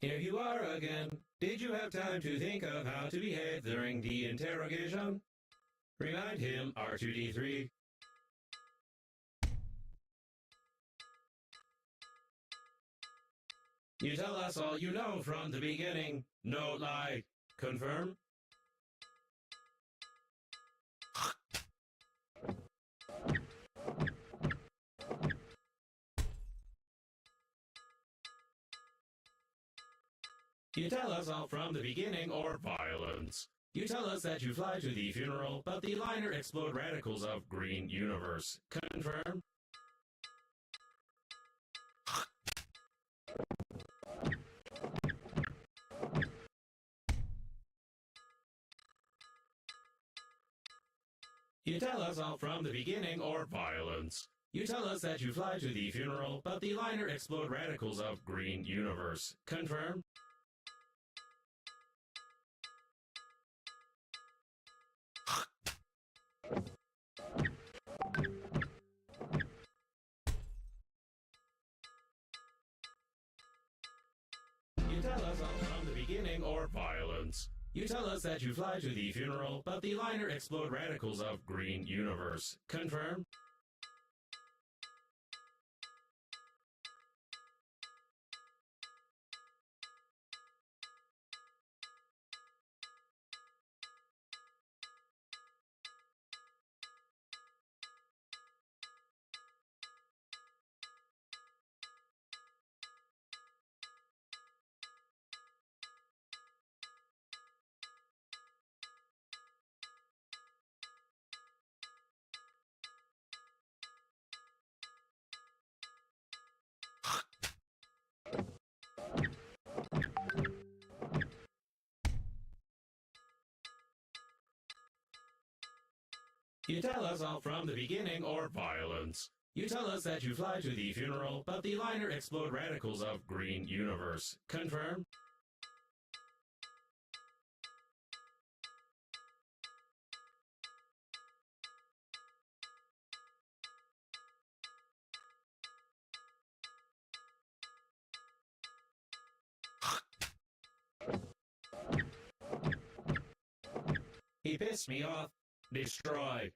Here you are again. Did you have time to think of how to behave during the interrogation? Remind him, R2-D3. You tell us all you know from the beginning. No lie. Confirm? You tell us all from the beginning or violence. You tell us that you fly to the funeral, but the liner explode radicals of green universe. Confirm? You tell us all from the beginning or violence. You tell us that you fly to the funeral, but the liner explode radicals of green universe. Confirm? You tell us all from the beginning or violence. You tell us that you fly to the funeral, but the liner explode radicals of green universe. Confirm? You tell us all from the beginning or violence. You tell us that you fly to the funeral, but the liner explode radicals of green universe. Confirm? He pissed me off. Destroy.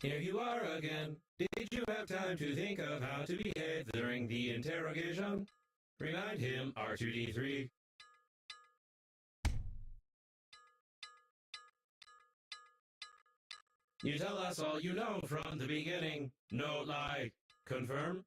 Here you are again. Did you have time to think of how to behave during the interrogation? Remind him, R2-D3. You tell us all you know from the beginning. No lie. Confirm?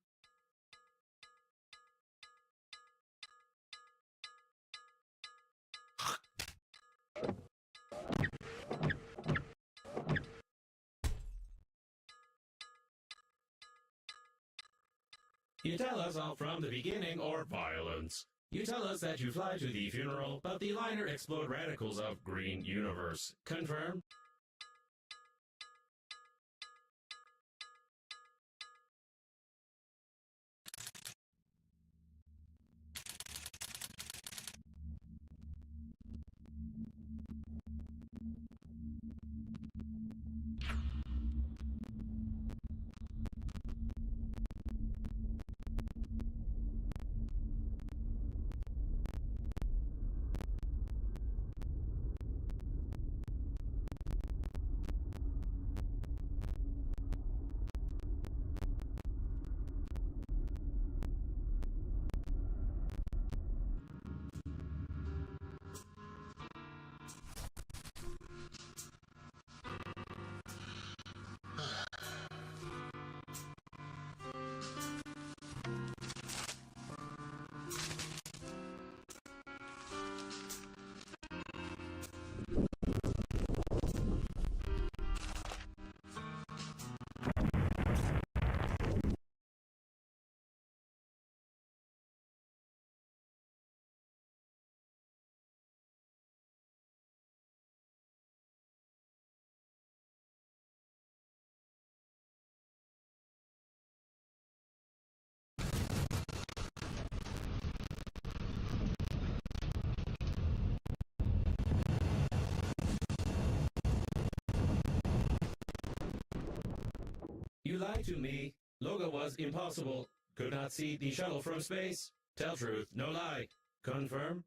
You tell us all from the beginning or violence. You tell us that you fly to the funeral, but the liner explode radicals of green universe. Confirm? You lied to me. Logo was impossible. Could not see the shuttle from space. Tell truth, no lie. Confirm?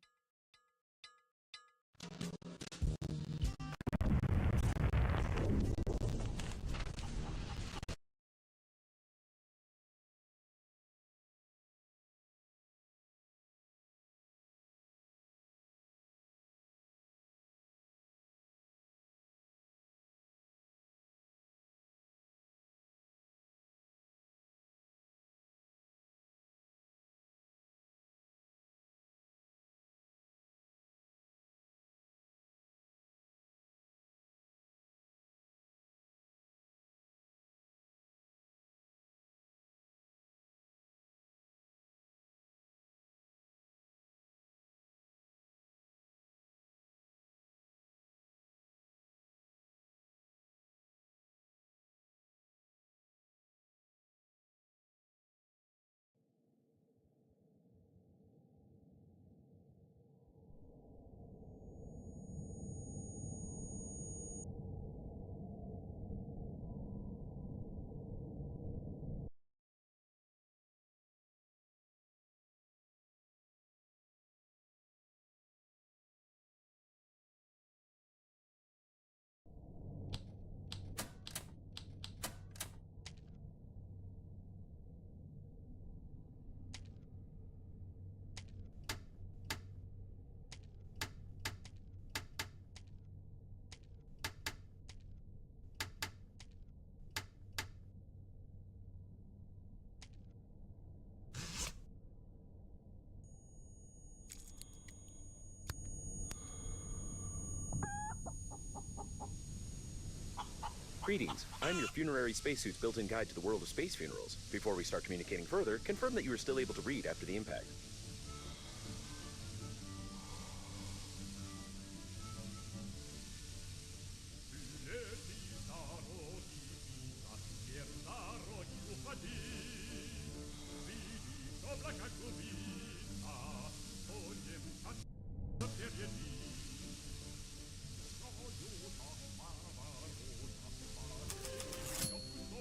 Greetings, I'm your funerary spacesuit's built-in guide to the world of space funerals. Before we start communicating further, confirm that you are still able to read after the impact.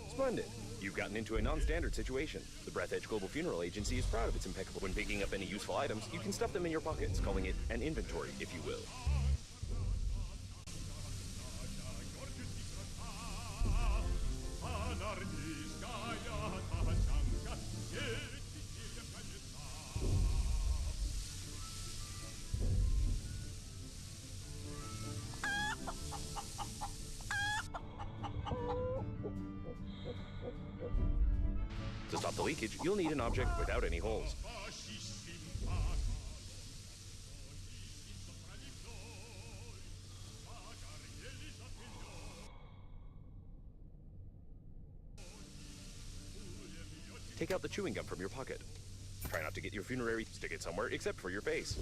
Splendid. You've gotten into a non-standard situation. The Breath Edge Global Funeral Agency is proud of its impeccable. When picking up any useful items, you can stuff them in your pockets, calling it an inventory, if you will. To stop the leakage, you'll need an object without any holes. Take out the chewing gum from your pocket. Try not to get your funerary, stick it somewhere except for your face.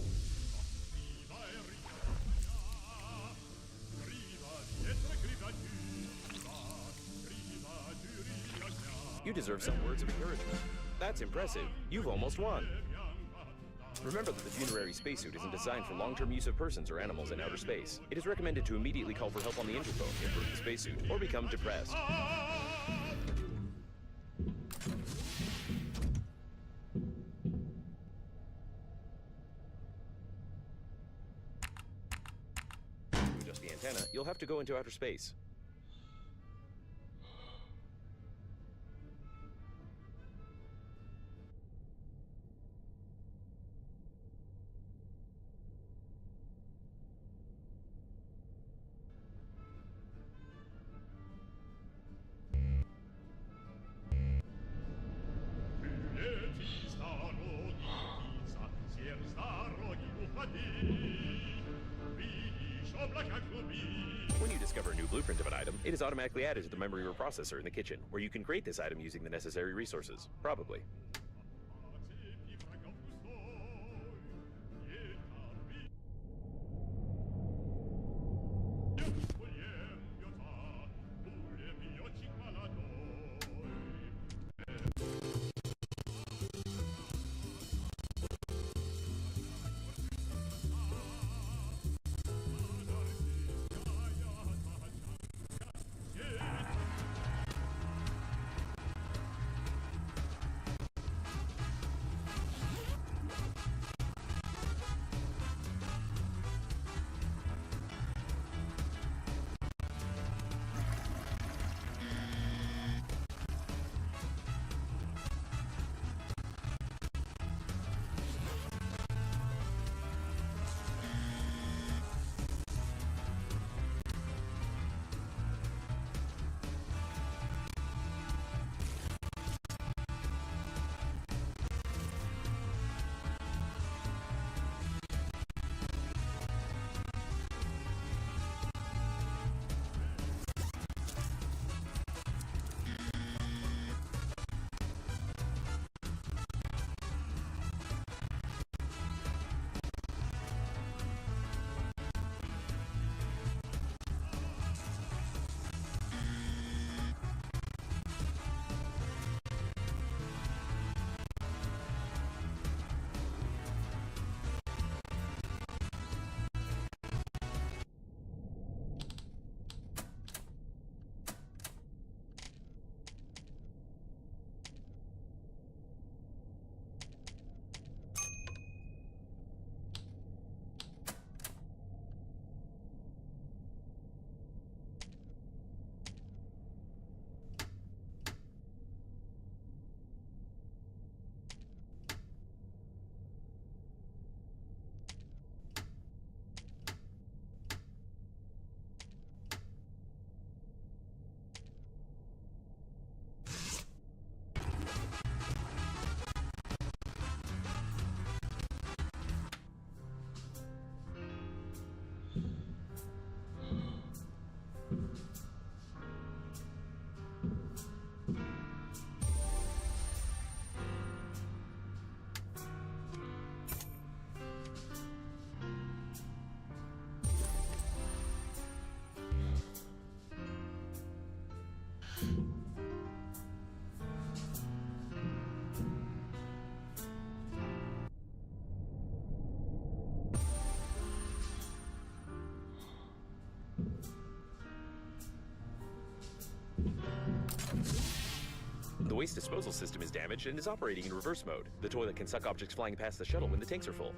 You deserve some words of encouragement. That's impressive. You've almost won. Remember that the funerary spacesuit isn't designed for long-term use of persons or animals in outer space. It is recommended to immediately call for help on the interphone, improve the spacesuit, or become depressed. To adjust the antenna, you'll have to go into outer space. When you discover a new blueprint of an item, it is automatically added to the memory reprocessor in the kitchen, where you can create this item using the necessary resources. Probably. The waste disposal system is damaged and is operating in reverse mode. The toilet can suck objects flying past the shuttle when the tanks are full.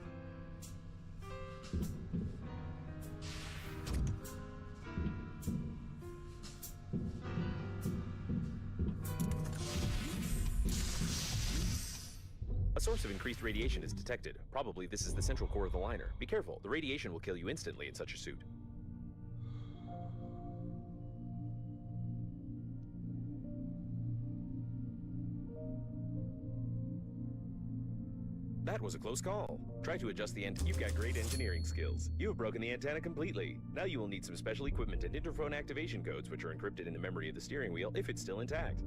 A source of increased radiation is detected. Probably this is the central core of the liner. Be careful, the radiation will kill you instantly in such a suit. That was a close call. Try to adjust the antenna. You've got great engineering skills. You have broken the antenna completely. Now you will need some special equipment and interphone activation codes, which are encrypted in the memory of the steering wheel if it's still intact.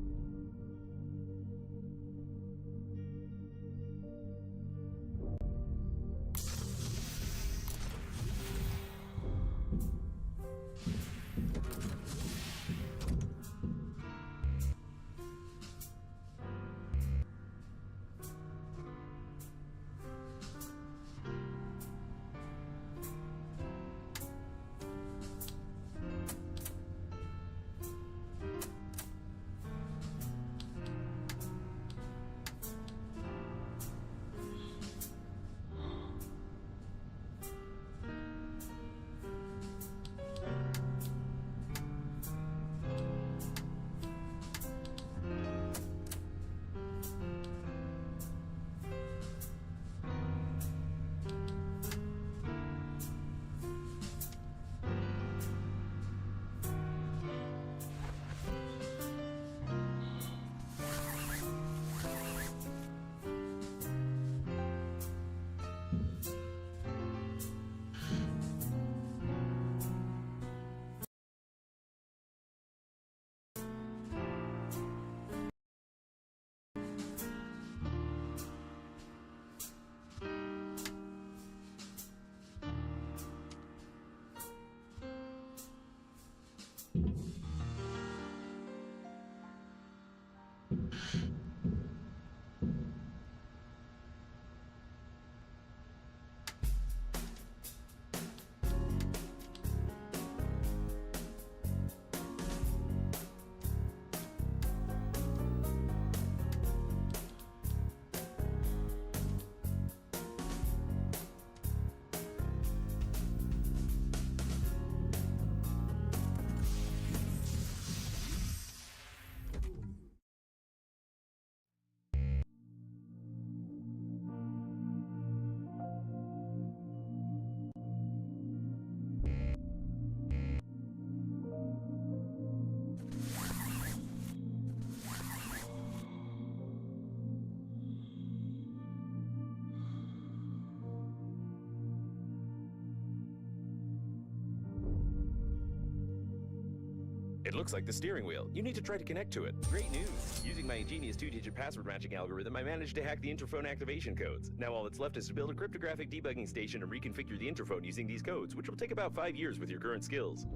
It looks like the steering wheel. You need to try to connect to it. Great news! Using my ingenious two-digit password matching algorithm, I managed to hack the interphone activation codes. Now all that's left is to build a cryptographic debugging station and reconfigure the interphone using these codes, which will take about 5 years with your current skills.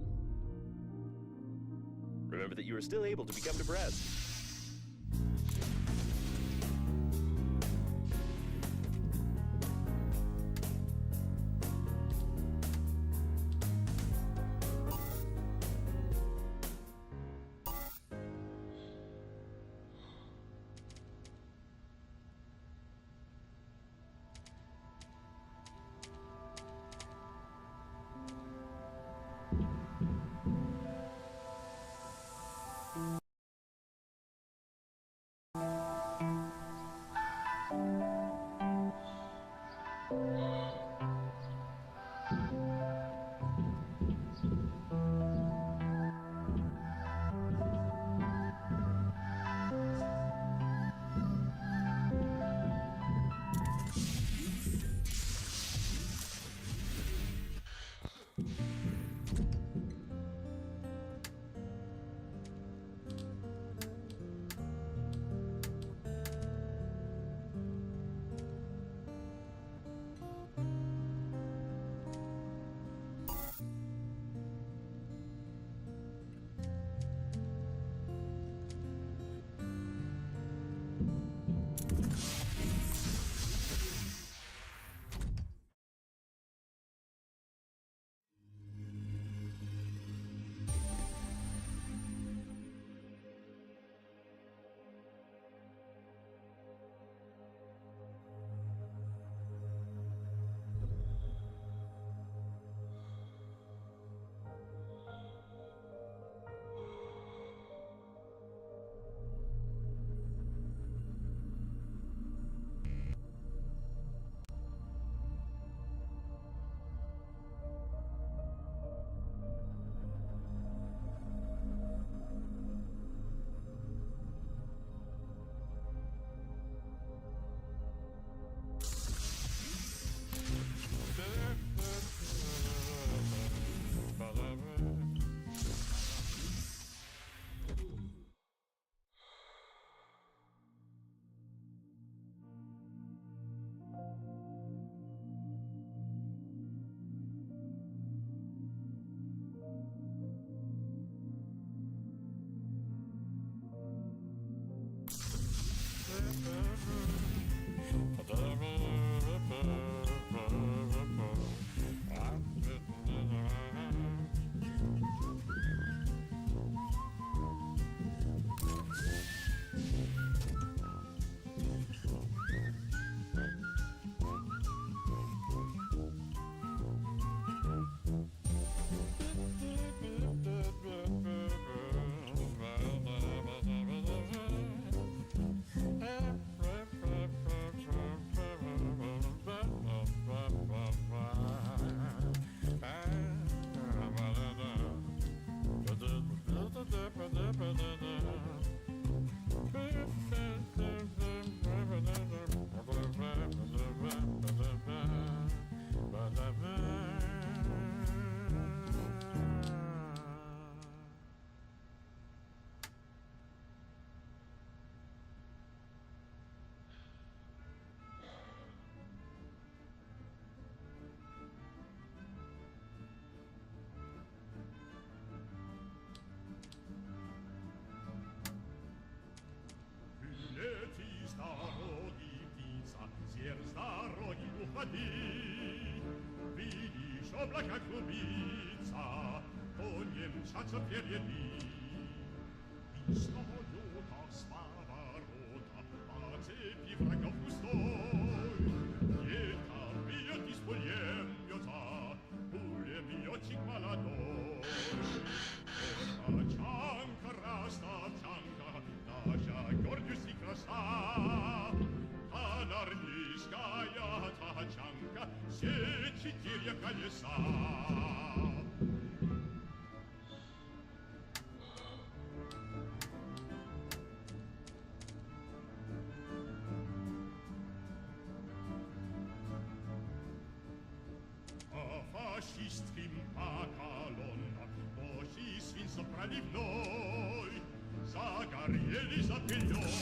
Remember that you are still able to become depressed. Уходи, видишь облака клубиться, конем мчатся впереди. И стою так с поворота, по цепи врагов густой. Где-то бьет из пулемета, пулеметчик молодой. Тачанка, растовчанка, наша гордость и краса. Армейская тачанка, все 4 колеса. По фашистским по колоннам, плохий свинцо проливной, загорели за пылёй.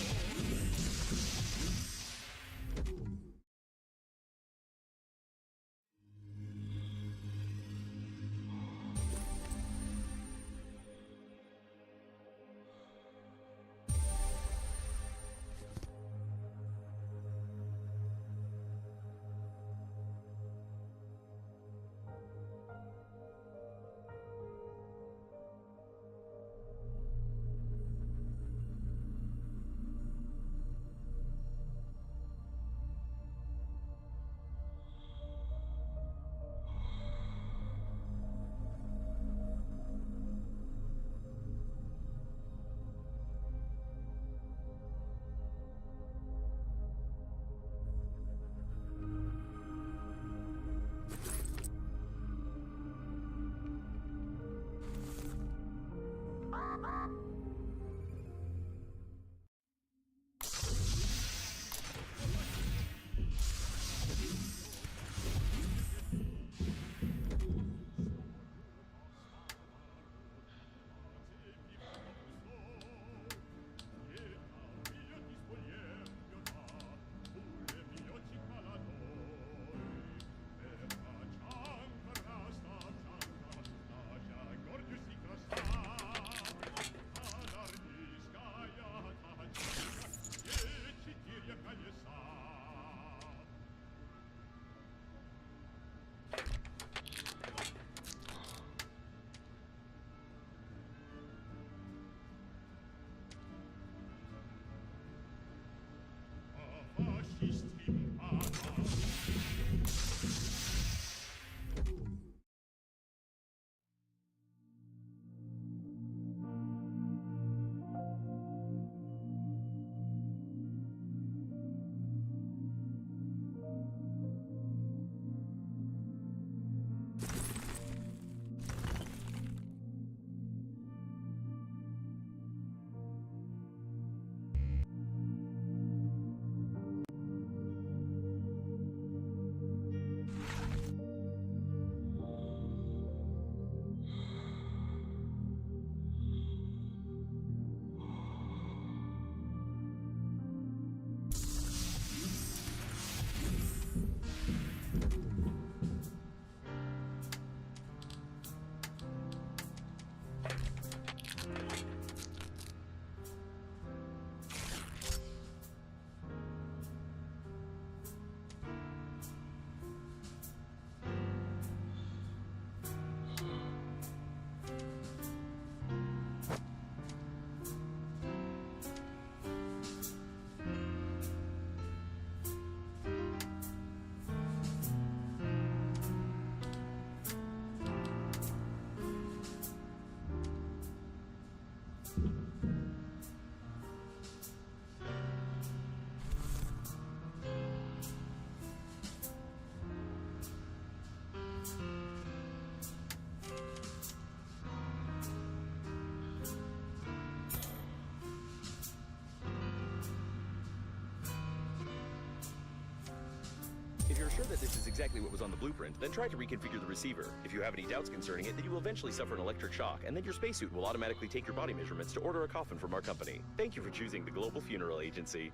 If you're sure that this is exactly what was on the blueprint, then try to reconfigure the receiver. If you have any doubts concerning it, then you will eventually suffer an electric shock, and then your spacesuit will automatically take your body measurements to order a coffin from our company. Thank you for choosing the Global Funeral Agency.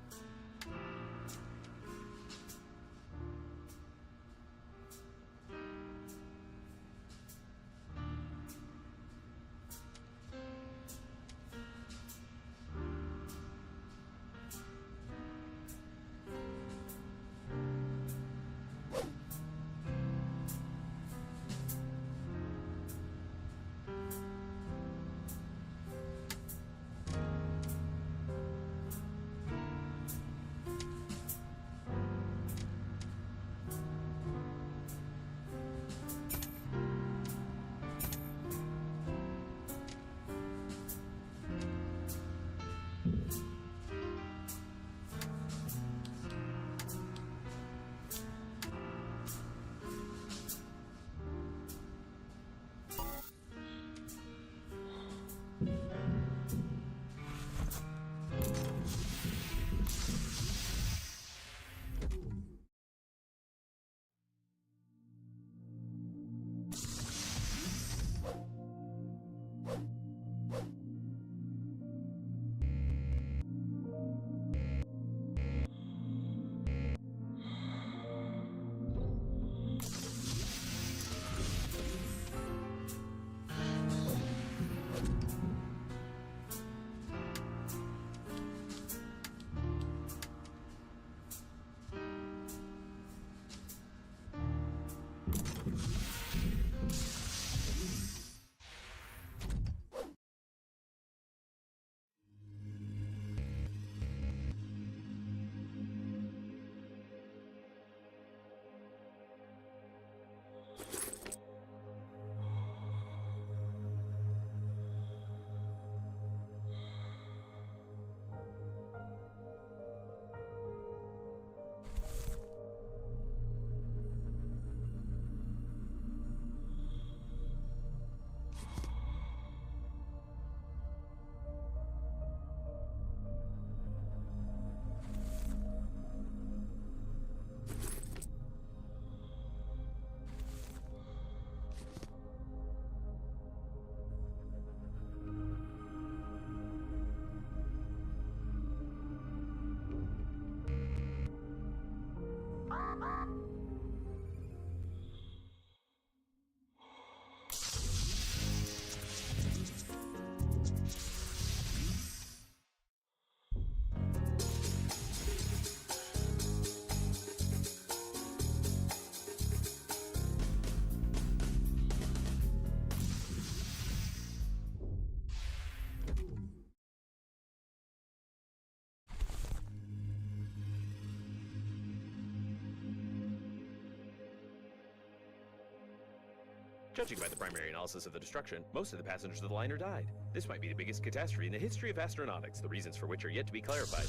Judging by the primary analysis of the destruction, most of the passengers of the liner died. This might be the biggest catastrophe in the history of astronautics, the reasons for which are yet to be clarified.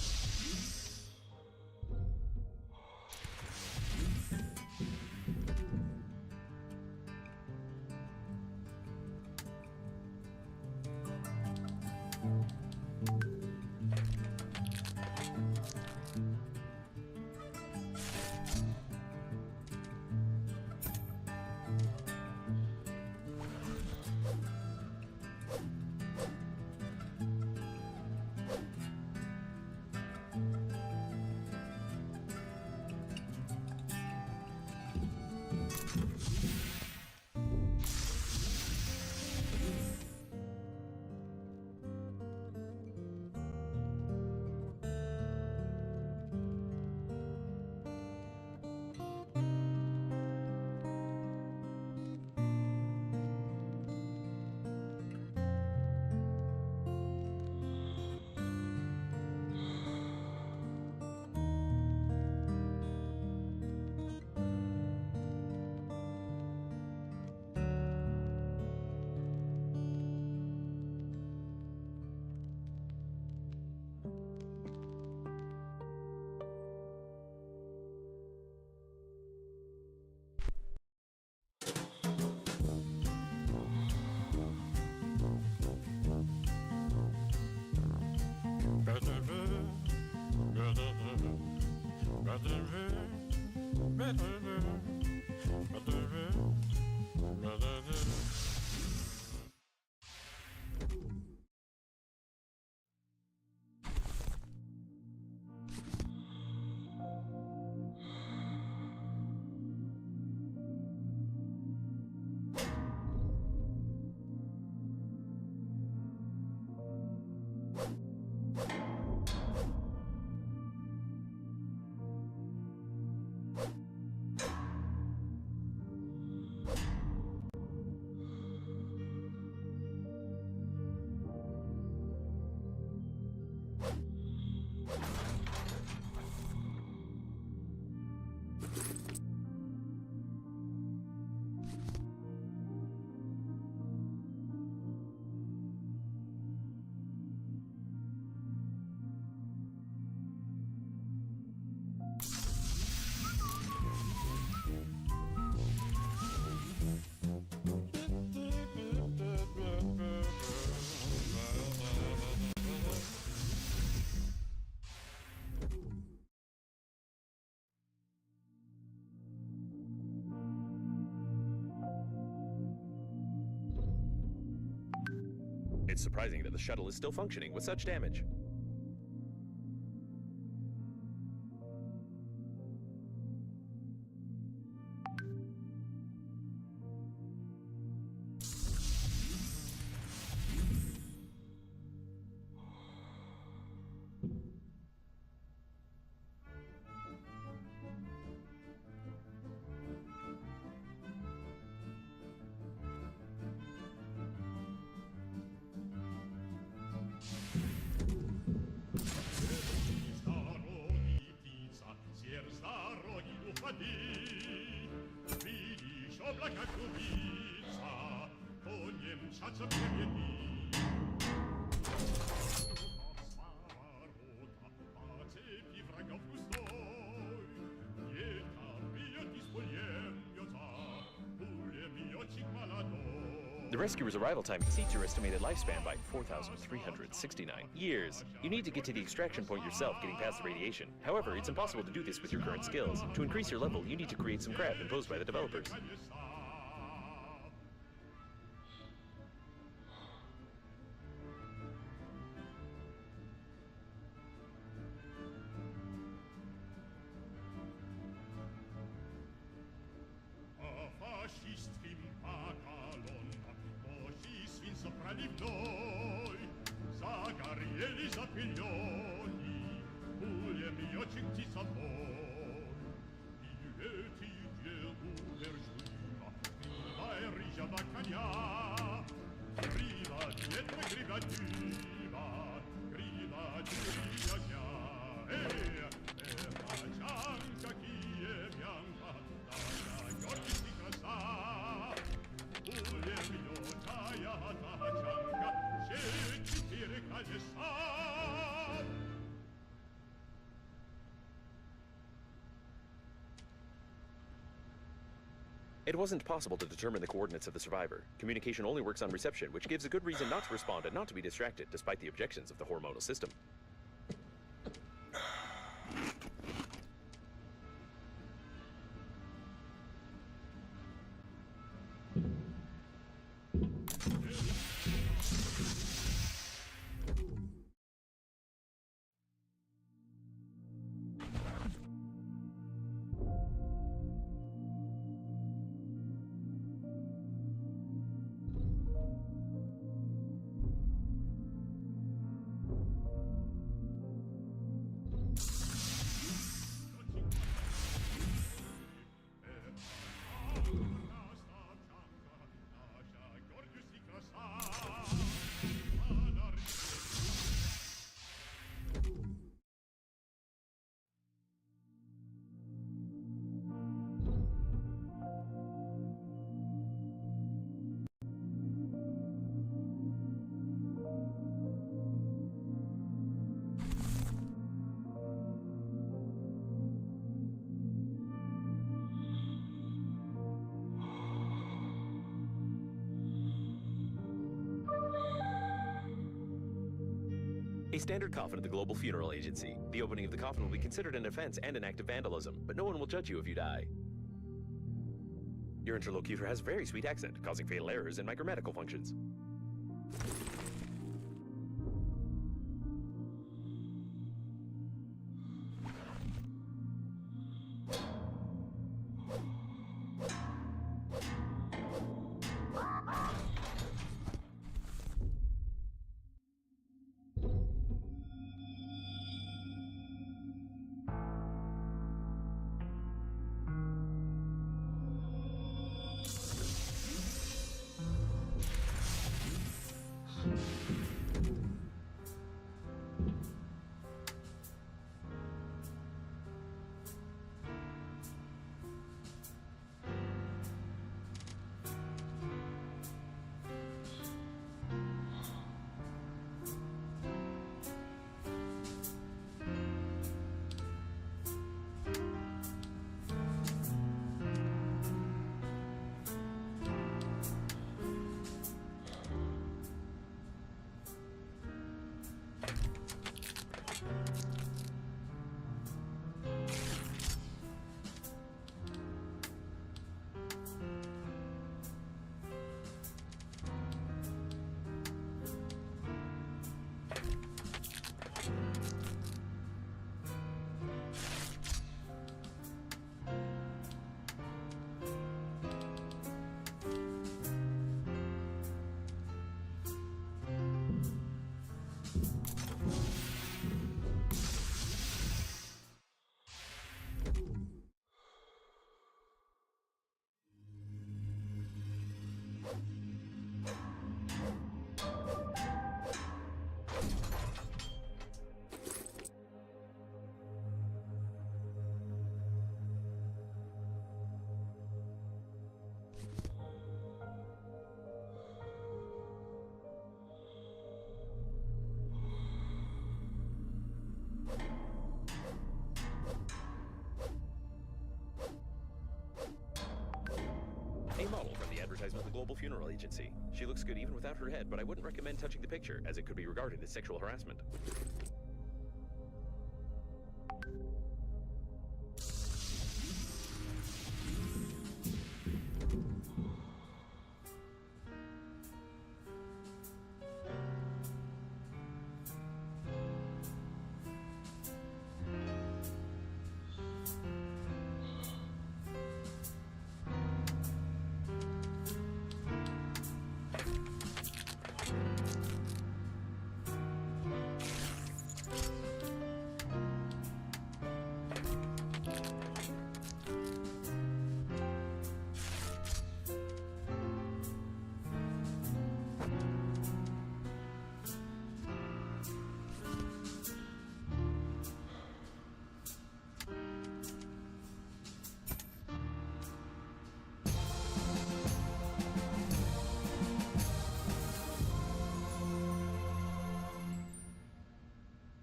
It's surprising that the shuttle is still functioning with such damage. The rescuer's arrival time exceeds your estimated lifespan by 4,369 years. You need to get to the extraction point yourself, getting past the radiation. However, it's impossible to do this with your current skills. To increase your level, you need to create some crap imposed by the developers. It wasn't possible to determine the coordinates of the survivor. Communication only works on reception, which gives a good reason not to respond and not to be distracted, despite the objections of the hormonal system. A standard coffin at the Global Funeral Agency. The opening of the coffin will be considered an offense and an act of vandalism, but no one will judge you if you die. Your interlocutor has very sweet accent, causing fatal errors in my grammatical functions. A model from the advertisement of the Global Funeral Agency. She looks good even without her head, but I wouldn't recommend touching the picture, as it could be regarded as sexual harassment.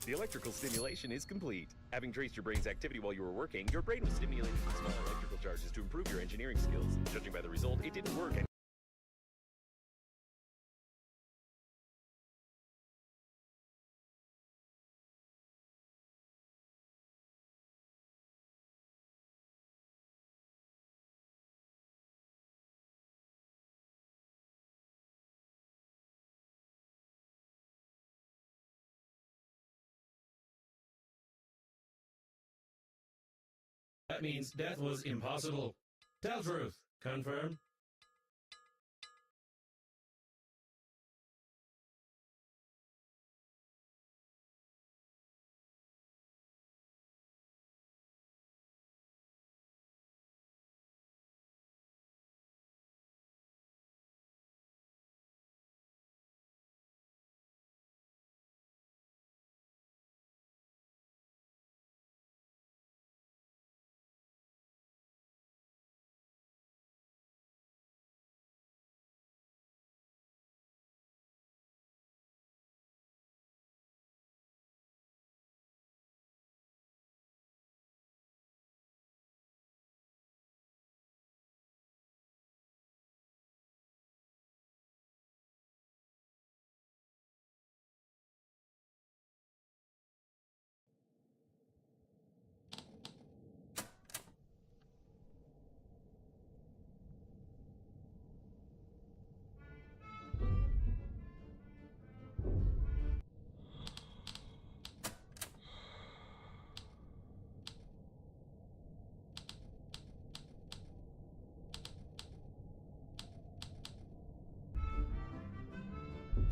The electrical stimulation is complete. Having traced your brain's activity while you were working, your brain was stimulated with small electrical charges to improve your engineering skills. Judging by the result, it didn't work. That means death was impossible. Tell truth. Confirm.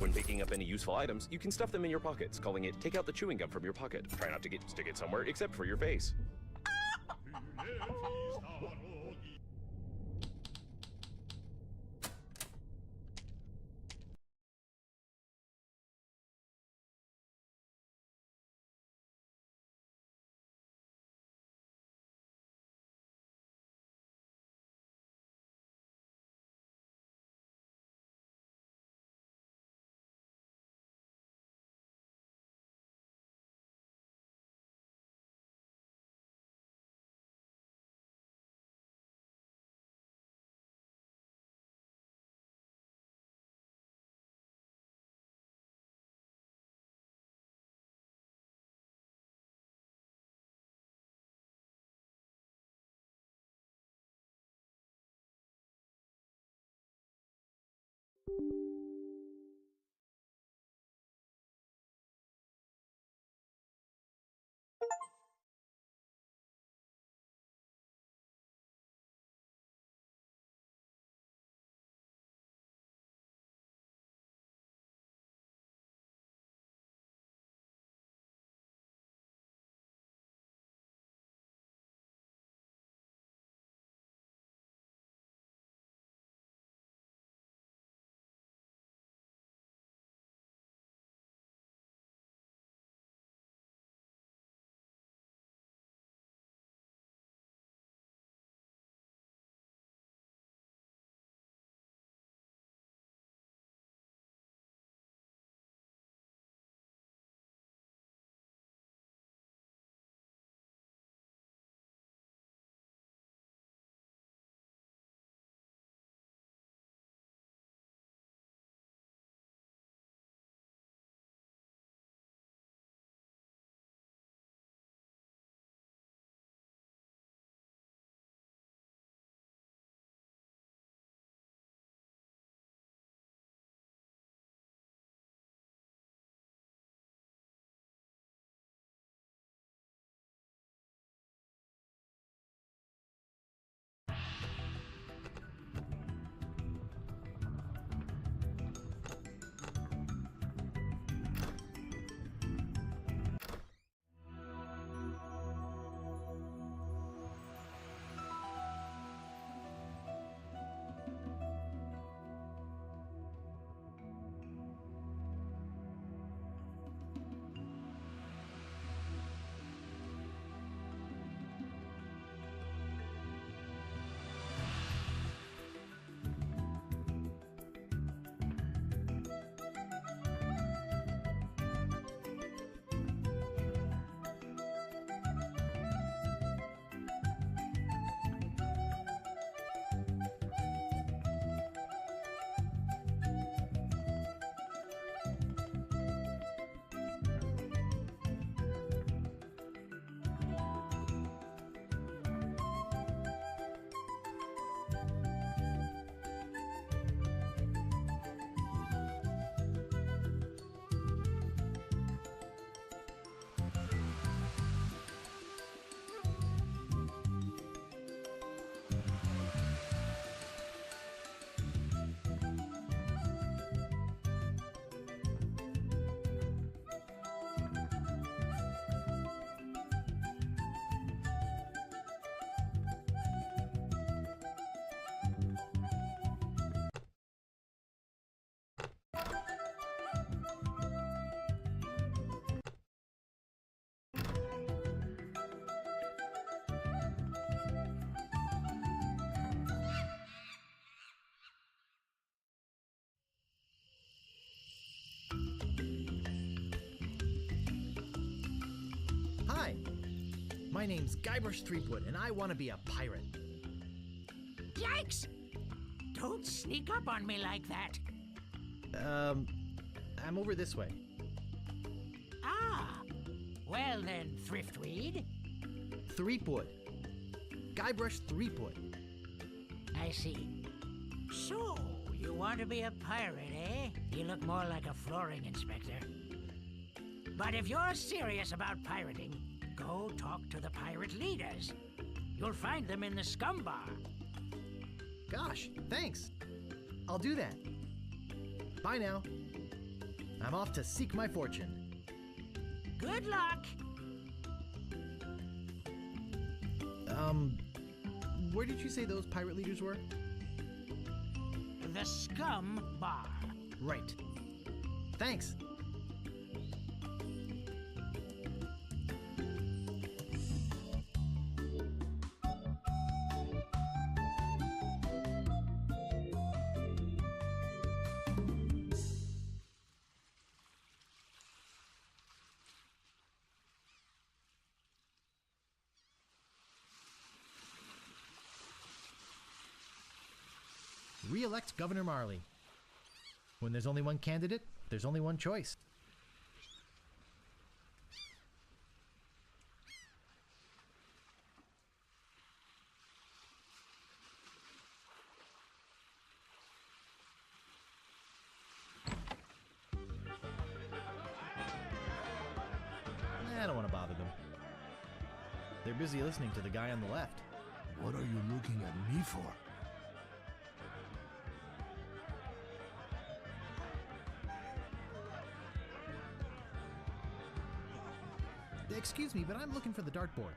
When picking up any useful items, you can stuff them in your pockets, calling it take out the chewing gum from your pocket. Try not to stick it somewhere except for your face. Hi, my name's Guybrush Threepwood, and I want to be a pirate. Yikes! Don't sneak up on me like that. I'm over this way. Ah, well then, Thriftweed. Threepwood. Guybrush Threepwood. I see. So, you want to be a pirate, eh? You look more like a flooring inspector. But if you're serious about pirating, go talk to the pirate leaders. You'll find them in the scum bar. Gosh, thanks. I'll do that. Bye now. I'm off to seek my fortune. Good luck. Where did you say those pirate leaders were? The Scum Bar. Right. Thanks. Re-elect Governor Marley. When there's only one candidate, there's only one choice. I don't want to bother them. They're busy listening to the guy on the left. What are you looking at me for? Excuse me, but I'm looking for the dartboard.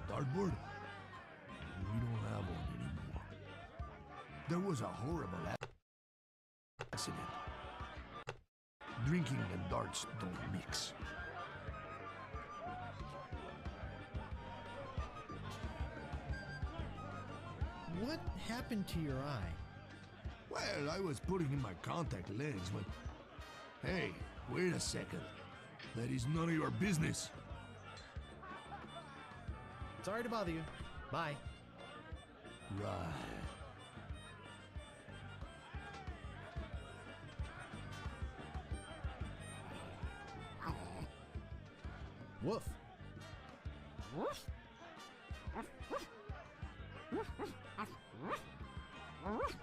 Dartboard? We don't have one anymore. There was a horrible accident. Drinking and darts don't mix. What happened to your eye? Well, I was putting in my contact lens when... Hey, wait a second. That is none of your business. Sorry to bother you. Bye. Right. Woof.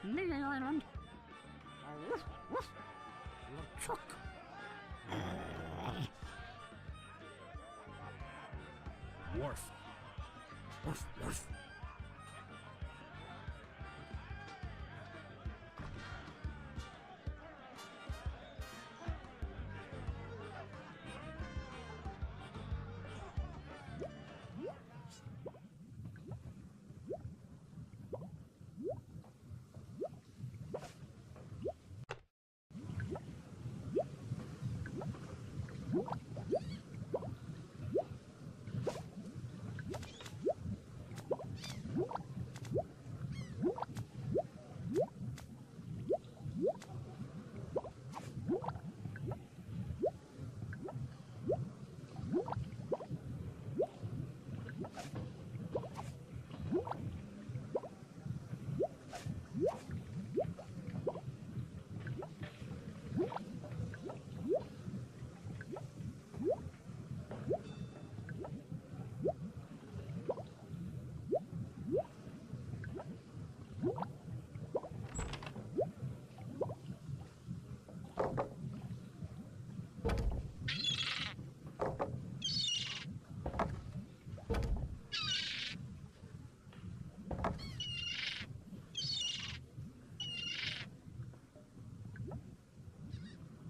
Lily Island. Truck. Wharf. Woof, woof.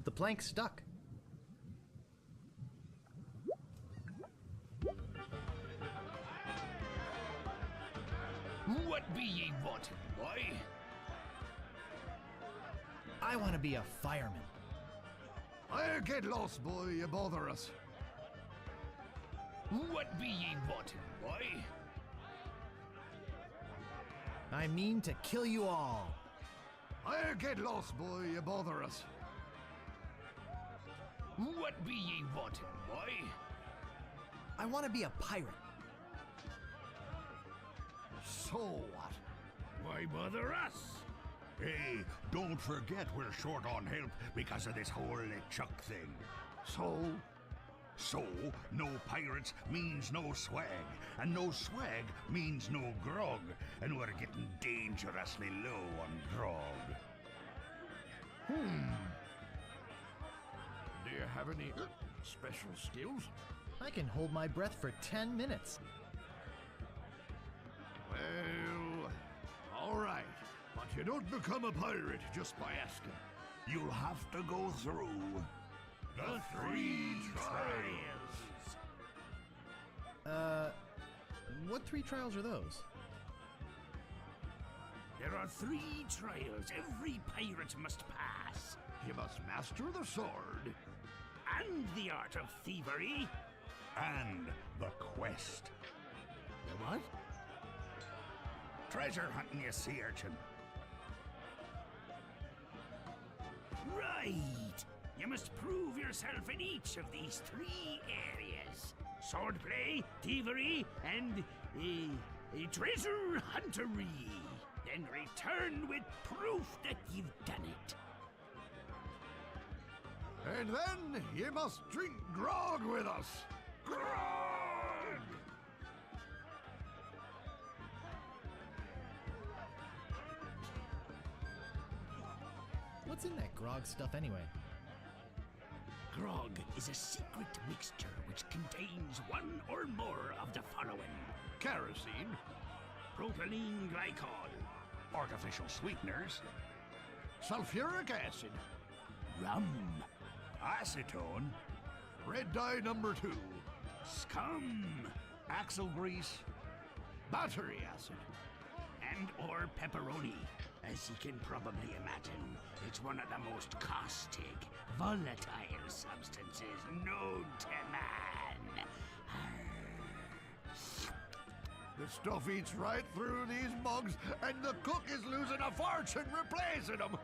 The plank stuck. What be ye wanting, boy? I want to be a fireman. I'll get lost, boy, you bother us. What be ye wanting, boy? I mean to kill you all. I'll get lost, boy, you bother us. What be ye wanting, boy? I want to be a pirate. So what? Why bother us? Hey, don't forget we're short on help because of this whole LeChuck thing. So, no pirates means no swag, and no swag means no grog, and we're getting dangerously low on grog. Do you have any special skills? I can hold my breath for 10 minutes. Well, all right. But you don't become a pirate just by asking. you'll have to go through the 3 trials. What 3 trials are those? There are 3 trials every pirate must pass. You must master the sword, and the art of thievery, and the quest. The what? Treasure hunting, you sea urchin. Right! You must prove yourself in each of these 3 areas. Swordplay, thievery, and treasure huntery. Then return with proof that you've done it. And then ye must drink grog with us. Grog! What's in that grog stuff anyway? Grog is a secret mixture which contains one or more of the following: kerosene, propylene glycol, artificial sweeteners, sulfuric acid, rum, acetone, Red dye number 2. scum, axle grease, battery acid, and or pepperoni. As you can probably imagine, it's one of the most caustic, volatile substances known to man. The stuff eats right through these mugs, and the cook is losing a fortune replacing them.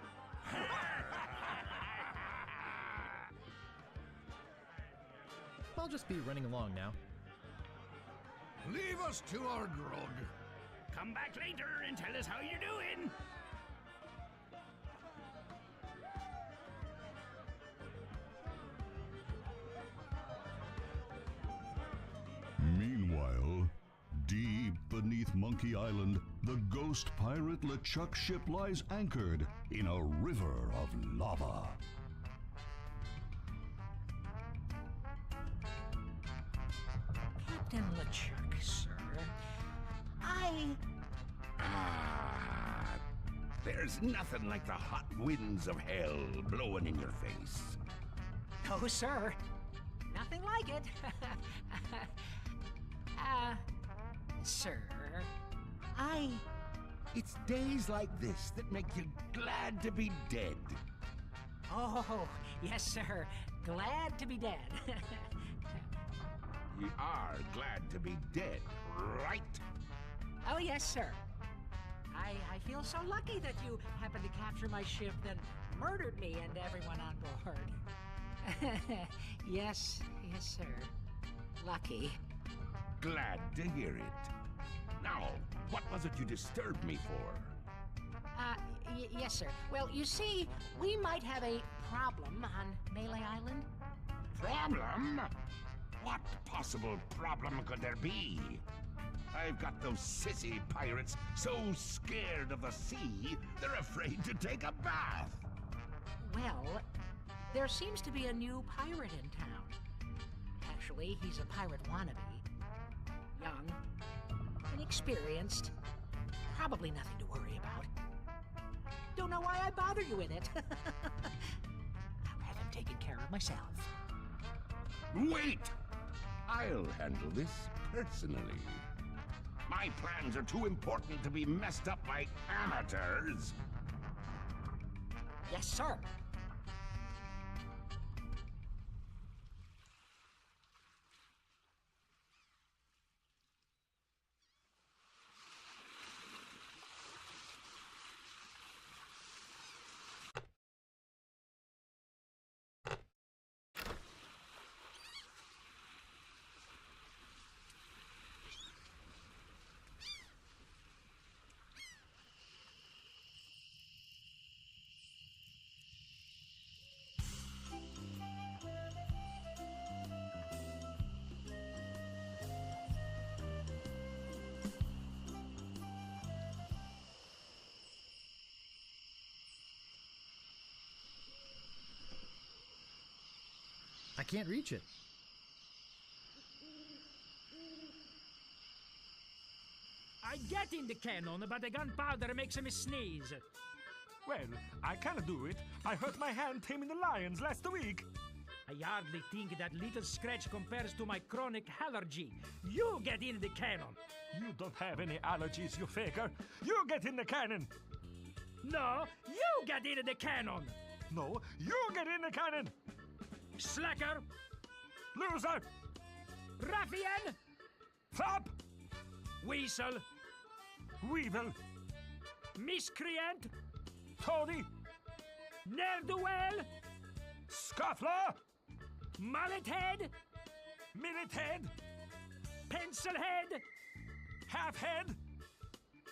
I'll just be running along now. Leave us to our grog. Come back later and tell us how you're doing. Meanwhile, deep beneath Monkey Island, the ghost pirate LeChuck ship lies anchored in a river of lava. Captain LeChuck, sir. There's nothing like the hot winds of hell blowing in your face. No, sir. Nothing like it. Sir, It's days like this that make you glad to be dead. Oh, yes, sir. Glad to be dead. You are glad to be dead, right? Oh, yes, sir. I feel so lucky that you happened to capture my ship, then murdered me and everyone on board. Yes, sir. Lucky. Glad to hear it. Now, what was it you disturbed me for? Yes, sir. Well, you see, we might have a problem on Melee Island. Problem? What possible problem could there be? I've got those sissy pirates so scared of the sea, they're afraid to take a bath. Well, there seems to be a new pirate in town. Actually, he's a pirate wannabe. Young, inexperienced, probably nothing to worry about. Don't know why I bother you with it. I'll have him taken care of myself. Wait! I'll handle this personally. My plans are too important to be messed up by amateurs. Yes, sir. I can't reach it. I get in the cannon, but the gunpowder makes me sneeze. Well, I can't do it. I hurt my hand taming the lions last week. I hardly think that little scratch compares to my chronic allergy. You get in the cannon. You don't have any allergies, you faker. You get in the cannon. No, you get in the cannon. No, you get in the cannon. Slacker, Loser. ruffian, Flop. weasel, Weevil. miscreant, Toady. ne'er-do-well, Scuffler. mullet head, Minute head. pencil head, Half head.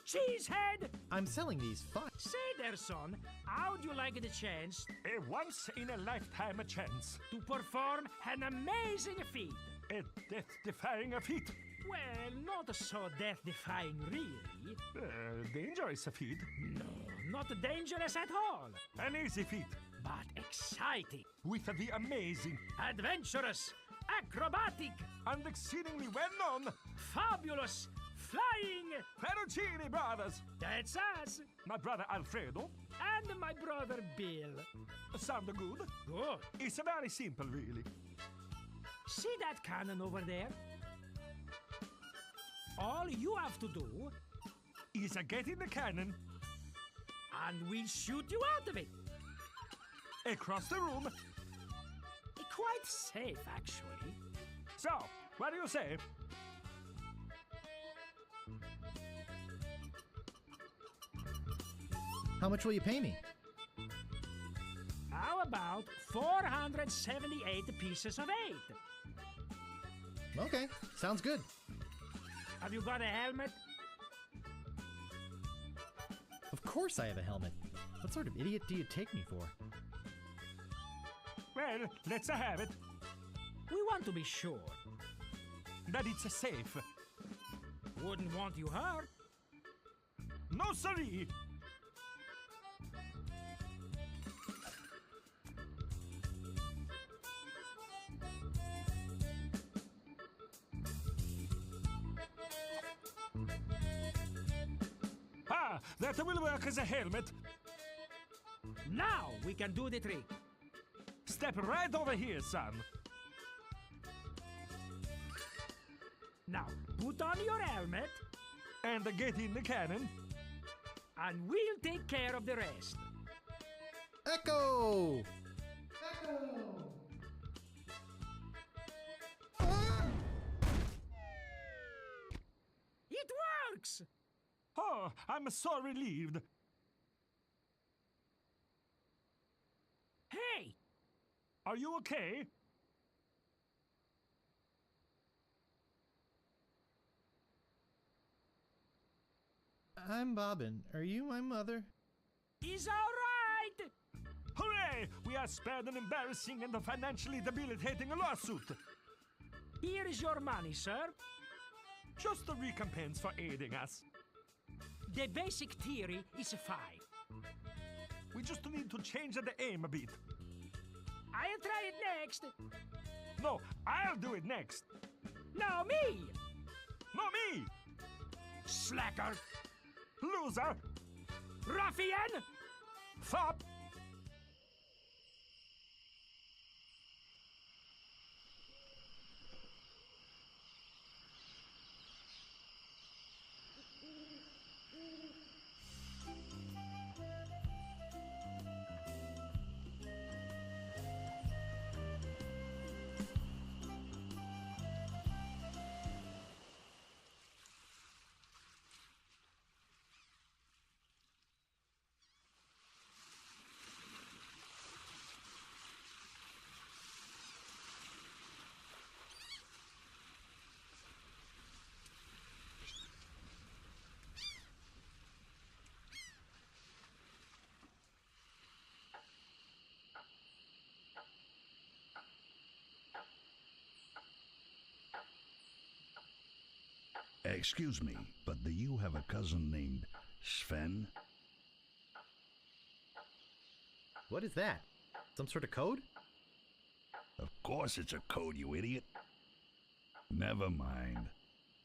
cheese head. I'm selling these fun. Say there, son, how'd you like the chance A once-in-a-lifetime chance. to perform an amazing feat? A death-defying feat. Well, not so death-defying, really. Dangerous feat. No, not dangerous at all, An easy feat. but exciting, With the amazing adventurous, acrobatic, and exceedingly well-known fabulous, flying. Ferrucini brothers. That's us. My brother Alfredo. And my brother Bill. Sound good? Good. It's very simple, really. See that cannon over there? All you have to do, Is get in the cannon, and we'll shoot you out of it. across the room. Quite safe, actually. So, what do you say? How much will you pay me? How about 478 pieces of 8? Okay, sounds good. Have you got a helmet? Of course I have a helmet. What sort of idiot do you take me for? Well, let's have it. We want to be sure. That it's safe. Wouldn't want you hurt. No, siree. Ah, that will work as a helmet. Now we can do the trick. Step right over here, son. Now, put on your helmet, And get in the cannon. and we'll take care of the rest. Echo! It works! Oh, I'm so relieved. Hey, Are you okay? I'm Bobbin. Are you my mother? he's all right! Hooray! We are spared an embarrassing and financially debilitating lawsuit. Here is your money, sir. Just a recompense for aiding us. The basic theory is 5. We just need to change the aim a bit. I'll try it next. No, I'll do it next. No, me! No, me! Slacker! Loser! Ruffian! Fop! Excuse me, but do you have a cousin named Sven? What is that? Some sort of code? Of course it's a code, you idiot. Never mind.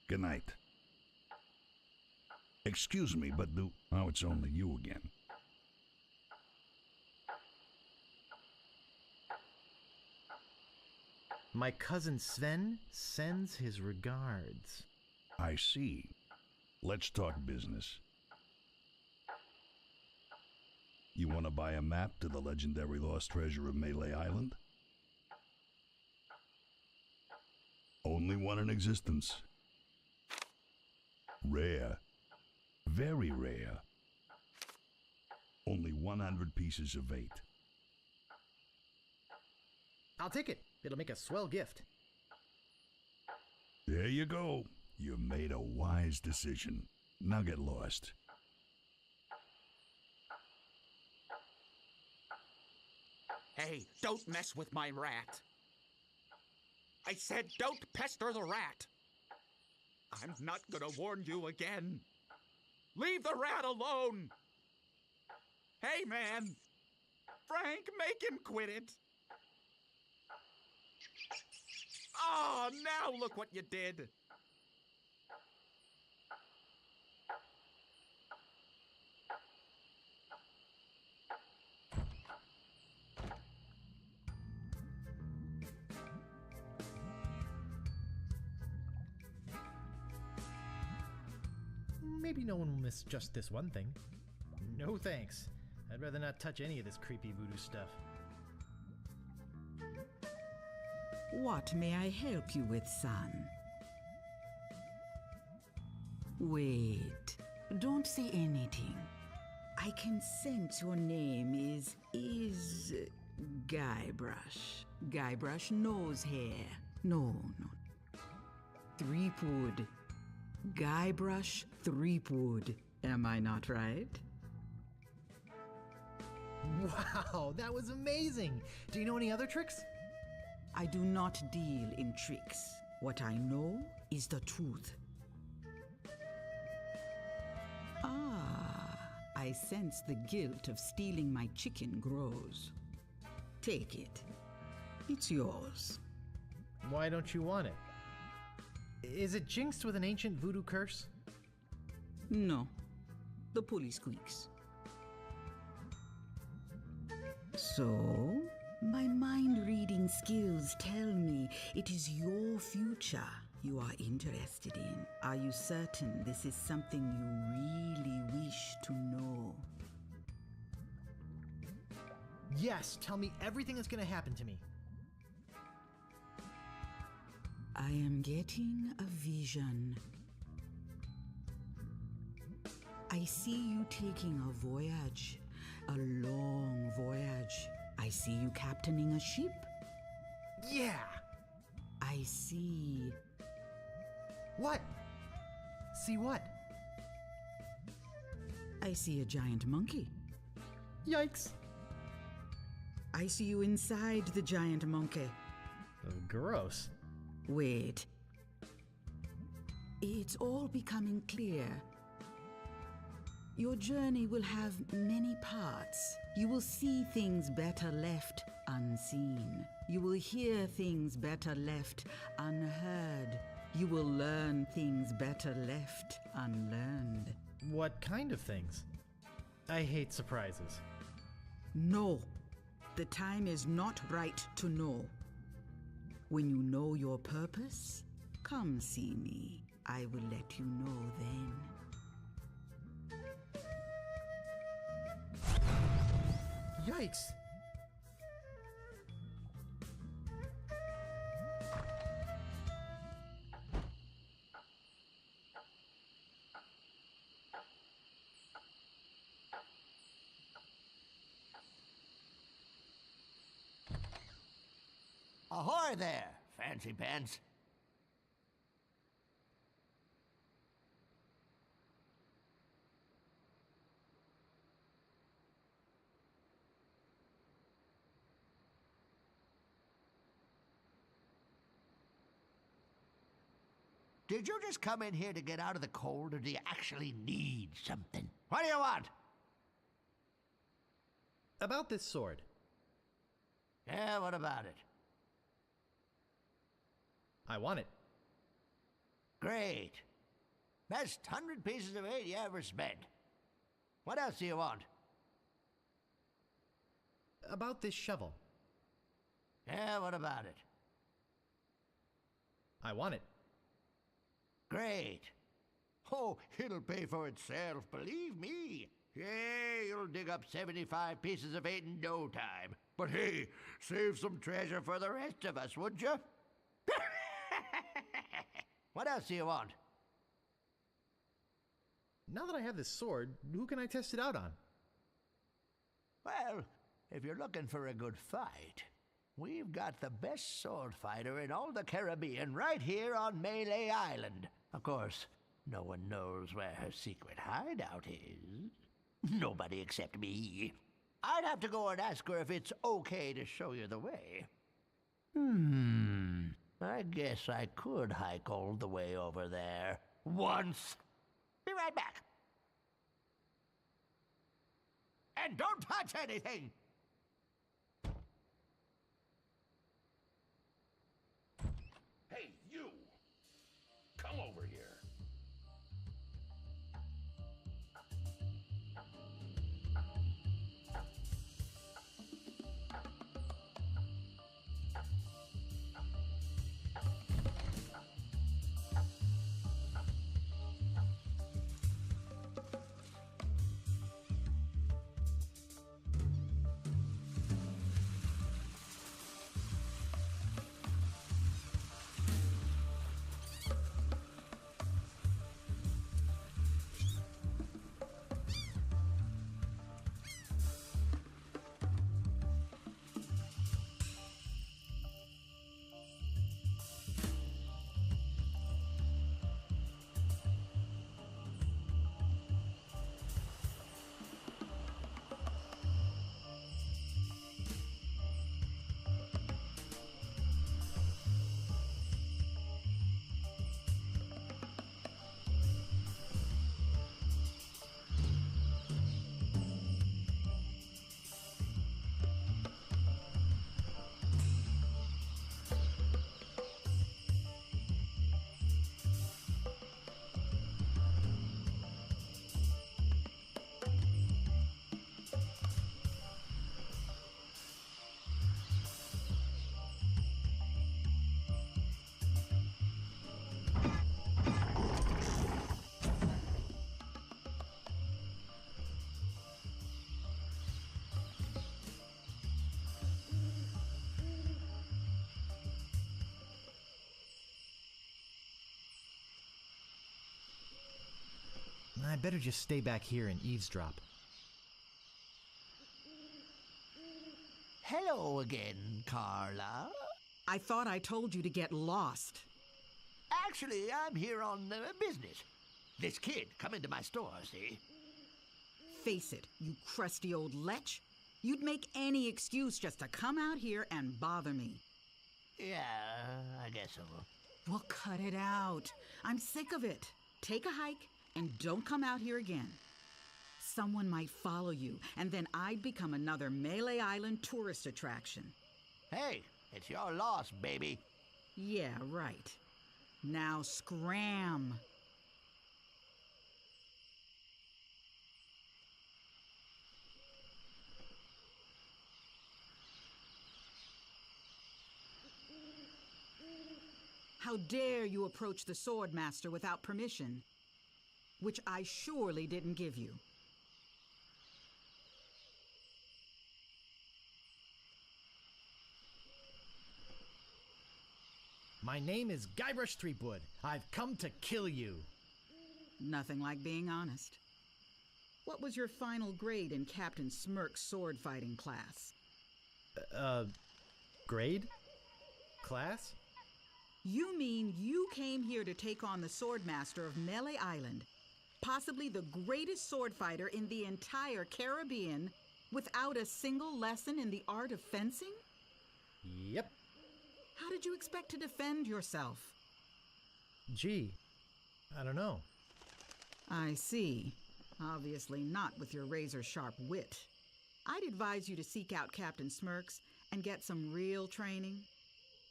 Good night. Excuse me, but oh, it's only you again. My cousin Sven sends his regards. I see. Let's talk business. You want to buy a map to the legendary lost treasure of Melee Island? Only one in existence. Rare. Very rare. Only 100 pieces of 8. I'll take it. It'll make a swell gift. There you go. You made a wise decision. Now get lost. Hey, don't mess with my rat. I said don't pester the rat. I'm not gonna warn you again. Leave the rat alone. Hey, man. Frank, make him quit it. Oh, now look what you did. Maybe no one will miss just this one thing. No thanks. I'd rather not touch any of this creepy voodoo stuff. What may I help you with, son? Wait, don't say anything. I can sense your name is Guybrush. Guybrush nose hair. No. Threepwood. Guybrush Threepwood. Am I not right? Wow, that was amazing! Do you know any other tricks? I do not deal in tricks. What I know is the truth. Ah, I sense the guilt of stealing my chicken grows. Take it. It's yours. Why don't you want it? Is it jinxed with an ancient voodoo curse? No. The pulley squeaks. So, my mind-reading skills tell me it is your future you are interested in. Are you certain this is something you really wish to know? Yes, tell me everything that's gonna happen to me. I am getting a vision. I see you taking a voyage, a long voyage. I see you captaining a ship. Yeah! I see... What? See what? I see a giant monkey. Yikes! I see you inside the giant monkey. Gross. Wait. It's all becoming clear. Your journey will have many parts. You will see things better left unseen. You will hear things better left unheard. You will learn things better left unlearned. What kind of things? I hate surprises. No. The time is not right to know. When you know your purpose, come see me. I will let you know then. Yikes! Ahoy there, fancy pants. Did you just come in here to get out of the cold, or do you actually need something? What do you want? About this sword. Yeah, what about it? I want it. Great. Best 100 pieces of 8 you ever spent. What else do you want? About this shovel. Yeah, what about it? I want it. Great. Oh, it'll pay for itself, believe me. Yeah, you'll dig up 75 pieces of eight in no time. But hey, save some treasure for the rest of us, would you? What else do you want? Now that I have this sword, who can I test it out on? Well, if you're looking for a good fight, we've got the best sword fighter in all the Caribbean right here on Malay Island. Of course, no one knows where her secret hideout is. Nobody except me. I'd have to go and ask her if it's okay to show you the way. I guess I could hike all the way over there. Once. Be right back. And don't touch anything! Hey, you! Come over here. I better just stay back here and eavesdrop. Hello again, Carla. I thought I told you to get lost. Actually, I'm here on business. This kid come into my store, see? Face it, you crusty old lech. You'd make any excuse just to come out here and bother me. Yeah, I guess so. Well, cut it out. I'm sick of it. Take a hike and don't come out here again. Someone might follow you, and then I'd become another Malay Island tourist attraction. Hey, it's your loss, baby. Yeah, right. Now scram. How dare you approach the sword master without permission, which I surely didn't give you. My name is Guybrush Threepwood. I've come to kill you. Nothing like being honest. What was your final grade in Captain Smirk's sword fighting class? Grade? Class? You mean you came here to take on the sword master of Malay Island, possibly the greatest sword fighter in the entire Caribbean, without a single lesson in the art of fencing? Yep. How did you expect to defend yourself? Gee, I don't know. I see. Obviously not with your razor-sharp wit. I'd advise you to seek out Captain Smirks and get some real training.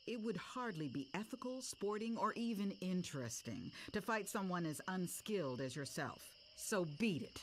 It would hardly be ethical, sporting, or even interesting to fight someone as unskilled as yourself. So beat it.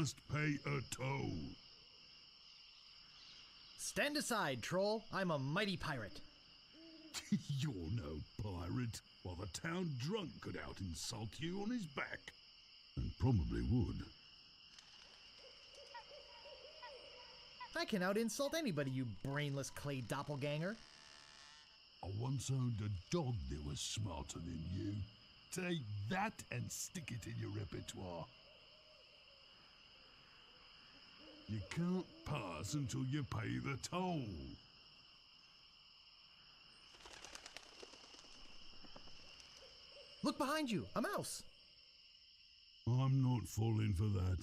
must pay a toll. Stand aside, troll. I'm a mighty pirate. You're no pirate. While the town drunk could out-insult you on his back. And probably would. I can out-insult anybody, you brainless clay doppelganger. I once owned a dog that was smarter than you. Take that and stick it in your repertoire. You can't pass until you pay the toll. Look behind you, a mouse. I'm not falling for that.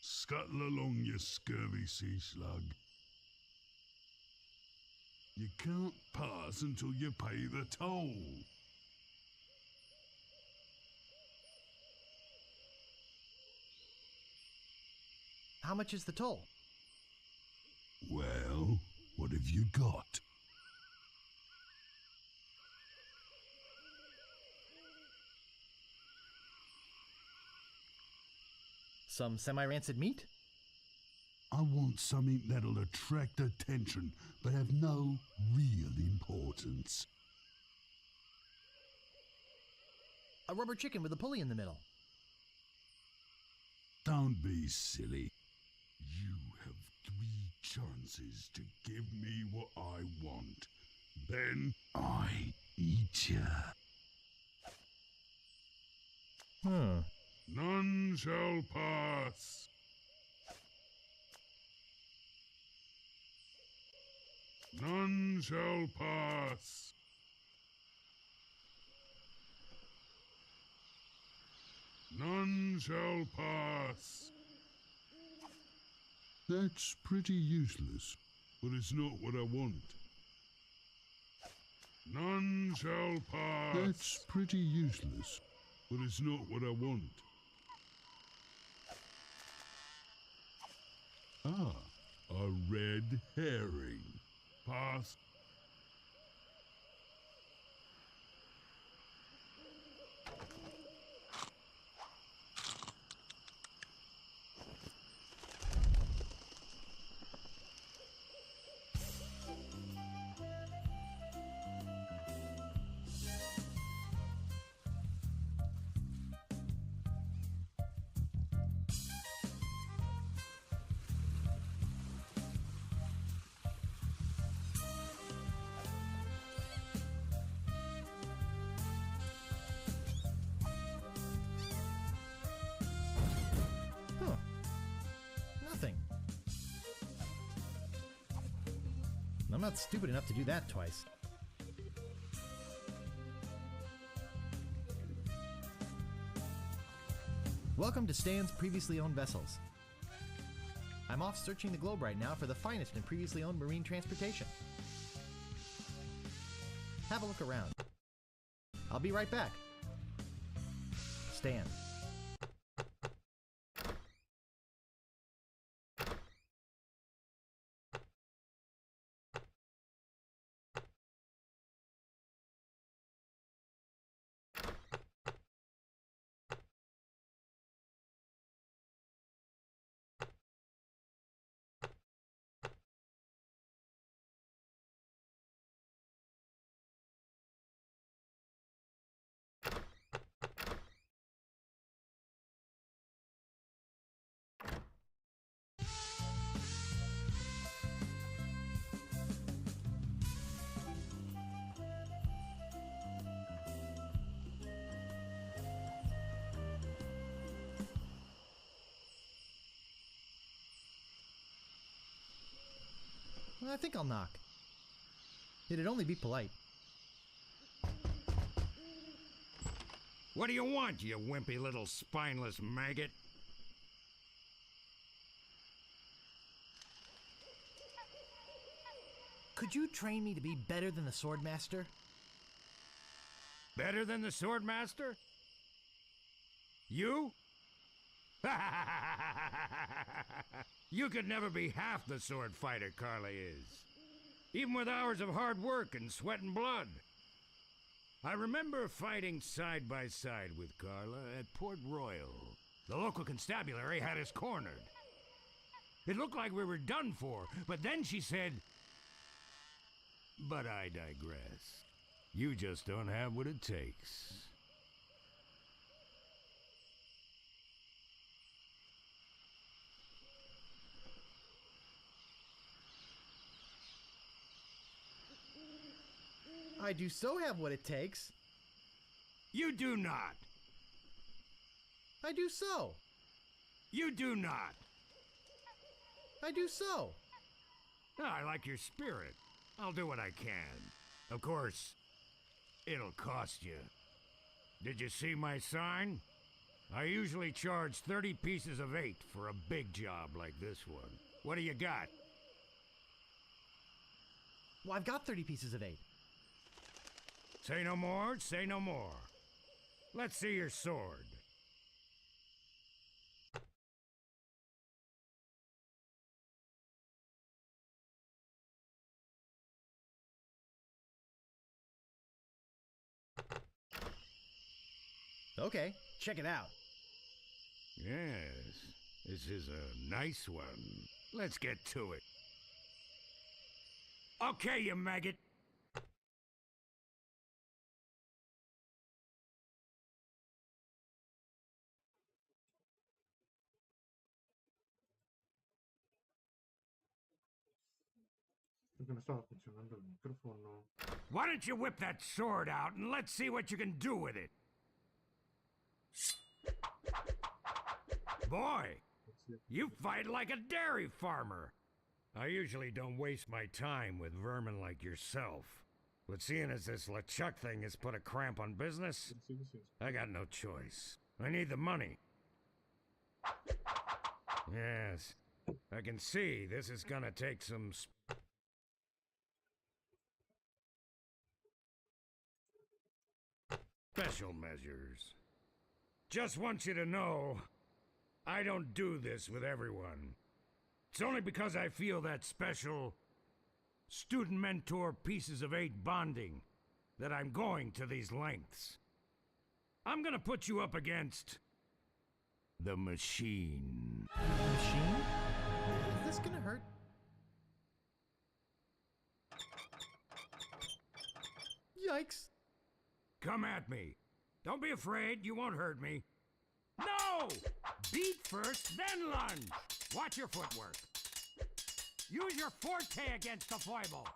Scuttle along, you scurvy sea slug. You can't pass until you pay the toll. How much is the toll? Well, what have you got? Some semi-rancid meat? I want something that'll attract attention, but have no real importance. A rubber chicken with a pulley in the middle. Don't be silly. You have 3 chances to give me what I want. Then I eat ya. None shall pass. None shall pass. None shall pass. That's pretty useless, but it's not what I want. None shall pass. That's pretty useless, but it's not what I want. Ah, a red herring. Pass. I'm not stupid enough to do that twice. Welcome to Stan's Previously Owned Vessels. I'm off searching the globe right now for the finest in previously owned marine transportation. Have a look around. I'll be right back. Stan. I think I'll knock. It'd only be polite. What do you want, you wimpy little spineless maggot? Could you train me to be better than the Swordmaster? Better than the Swordmaster? You? You could never be half the sword fighter Carla is. Even with hours of hard work and sweat and blood. I remember fighting side by side with Carla at Port Royal. The local constabulary had us cornered. It looked like we were done for, but then she said, "But I digress. You just don't have what it takes." I do so have what it takes. You do not. I do so. You do not. I do so. I like your spirit. I'll do what I can. Of course, it'll cost you. Did you see my sign? I usually charge 30 pieces of 8 for a big job like this one. What do you got? Well, I've got 30 pieces of 8. Say no more, say no more. Let's see your sword. Okay, check it out. Yes, this is a nice one. Let's get to it. Okay, you maggot. Perché non stava funzionando il microfono. Why don't you whip that sword out and let's see what you can do with it? Boy, you fight like a dairy farmer. I usually don't waste my time with vermin like yourself. But seeing as this LeChuck thing has put a cramp on business, I got no choice. I need the money. Yes, I can see this is gonna take some special measures. Just want you to know, I don't do this with everyone. It's only because I feel that special student mentor pieces of 8 bonding that I'm going to these lengths. I'm gonna put you up against the machine. Machine? Is this gonna hurt? Yikes. Come at me. Don't be afraid, you won't hurt me. No! Beat first, then lunge. Watch your footwork. Use your forte against the foible.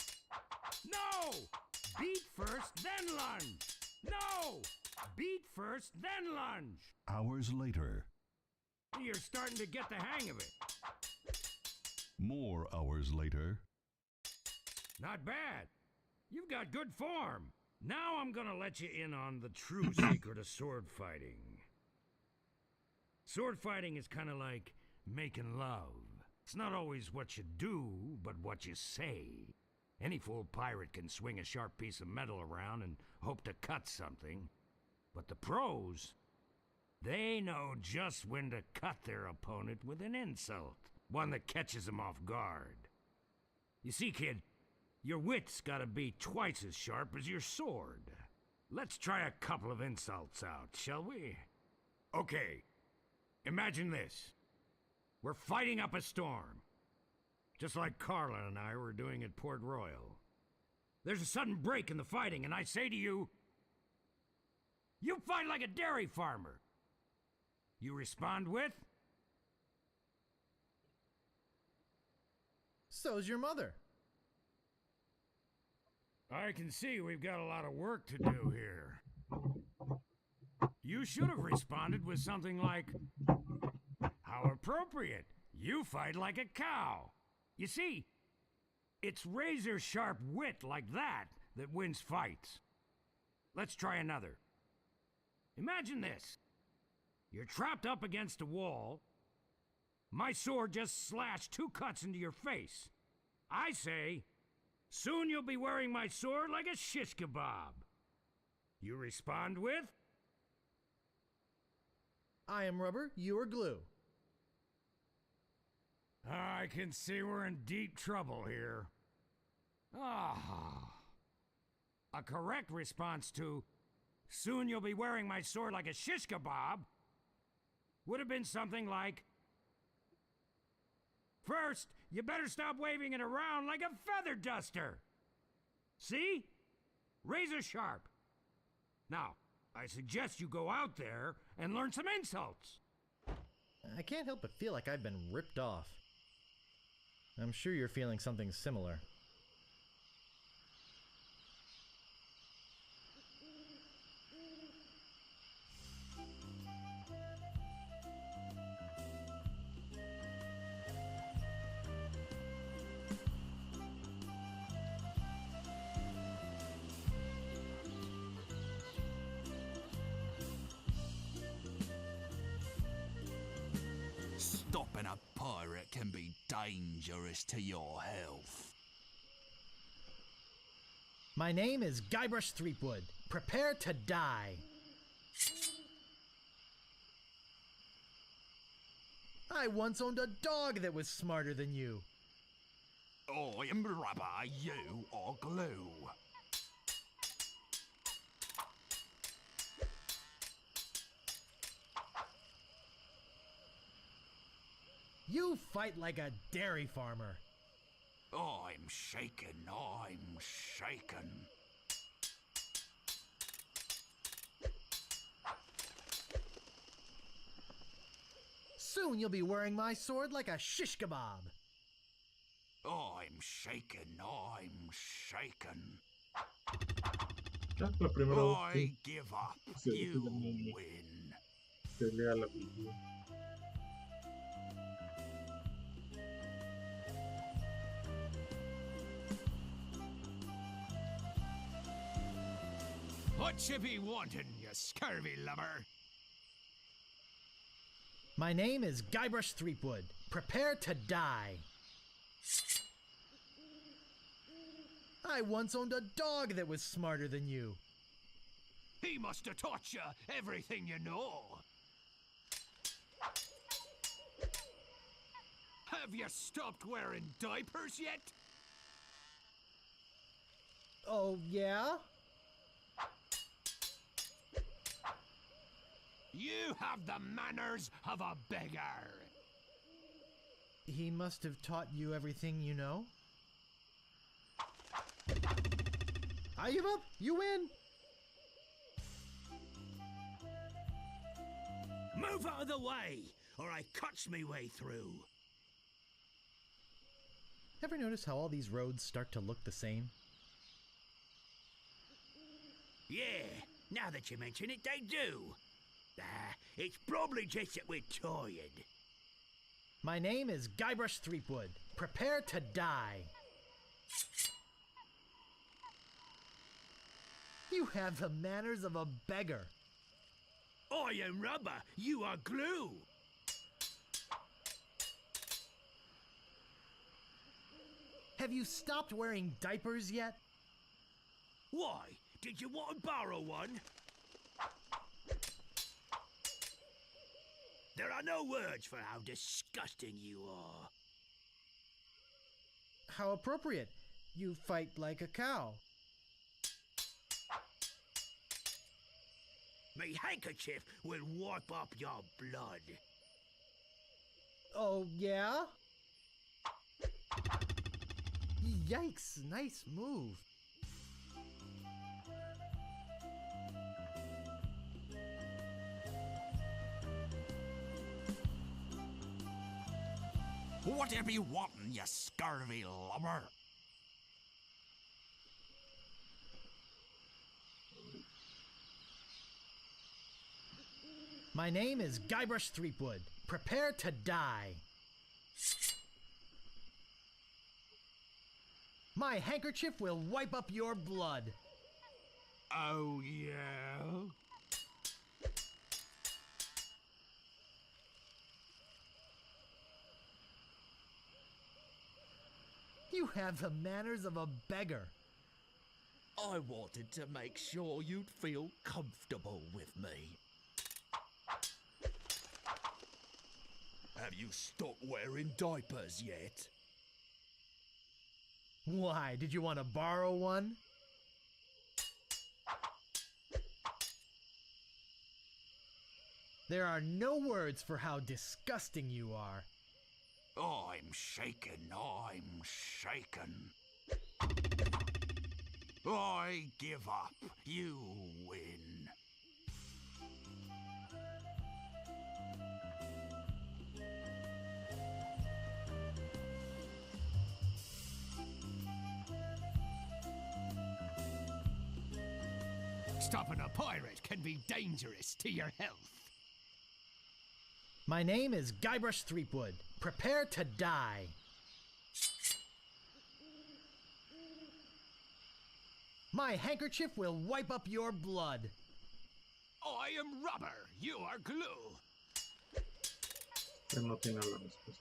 No! Beat first, then lunge. No! Beat first, then lunge. Hours later. You're starting to get the hang of it. More hours later. Not bad. You've got good form. Now I'm gonna let you in on the true secret of sword fighting. Sword fighting is kind of like making love. It's not always what you do, but what you say. Any fool pirate can swing a sharp piece of metal around and hope to cut something. But the pros, they know just when to cut their opponent with an insult. One that catches them off guard. You see, kid, your wit's gotta be twice as sharp as your sword. Let's try a couple of insults out, shall we? Okay, imagine this. We're fighting up a storm. Just like Carla and I were doing at Port Royal. There's a sudden break in the fighting, and I say to you, you fight like a dairy farmer. You respond with, So's your mother. I can see we've got a lot of work to do here. You should have responded with something like, how appropriate. You fight like a cow. You see, it's razor-sharp wit like that that wins fights. Let's try another. Imagine this. You're trapped up against a wall. My sword just slashed 2 cuts into your face. I say, soon you'll be wearing my sword like a shish kebab. You respond with, I am rubber, you are glue. I can see we're in deep trouble here. A correct response to, soon you'll be wearing my sword like a shish kebab, would have been something like, "First, you better stop waving it around like a feather duster. See? Razor sharp. Now, I suggest you go out there and learn some insults." I can't help but feel like I've been ripped off. I'm sure you're feeling something similar. Stopping a pirate can be dangerous to your health. My name is Guybrush Threepwood. Prepare to die. I once owned a dog that was smarter than you. I am rubber, you are glue. You fight like a dairy farmer. I'm shaken, I'm shaken. Soon you'll be wearing my sword like a shish kebab. I'm shaken, I'm shaken. Ya, la primera I vez give up, que you se win. pelea la película. What you be wanting, you scurvy lubber? My name is Guybrush Threepwood. Prepare to die. I once owned a dog that was smarter than you. He must have taught you everything you know. Have you stopped wearing diapers yet? Oh, yeah? You have the manners of a beggar. He must have taught you everything you know? I give up. You win. Move out of the way, or I cuts me way through. Ever notice how all these roads start to look the same? Yeah, now that you mention it, they do. It's probably just that we're tired. My name is Guybrush Threepwood. Prepare to die. You have the manners of a beggar. I am rubber, you are glue. Have you stopped wearing diapers yet? Why? Did you want to borrow one? There are no words for how disgusting you are. How appropriate. You fight like a cow. Me handkerchief will wipe up your blood. Oh, yeah? Yikes, nice move. Whatever you wantin', you scurvy lubber? My name is Guybrush Threepwood. Prepare to die. My handkerchief will wipe up your blood. Oh, yeah? You have the manners of a beggar. I wanted to make sure you'd feel comfortable with me. Have you stopped wearing diapers yet? Why, did you want to borrow one? There are no words for how disgusting you are. I'm shaken, I'm shaken. I give up. You win. Stopping a pirate can be dangerous to your health. My name is Guybrush Threepwood. Prepare to die. My handkerchief will wipe up your blood. I am rubber, you are glue. Él no tiene la respuesta.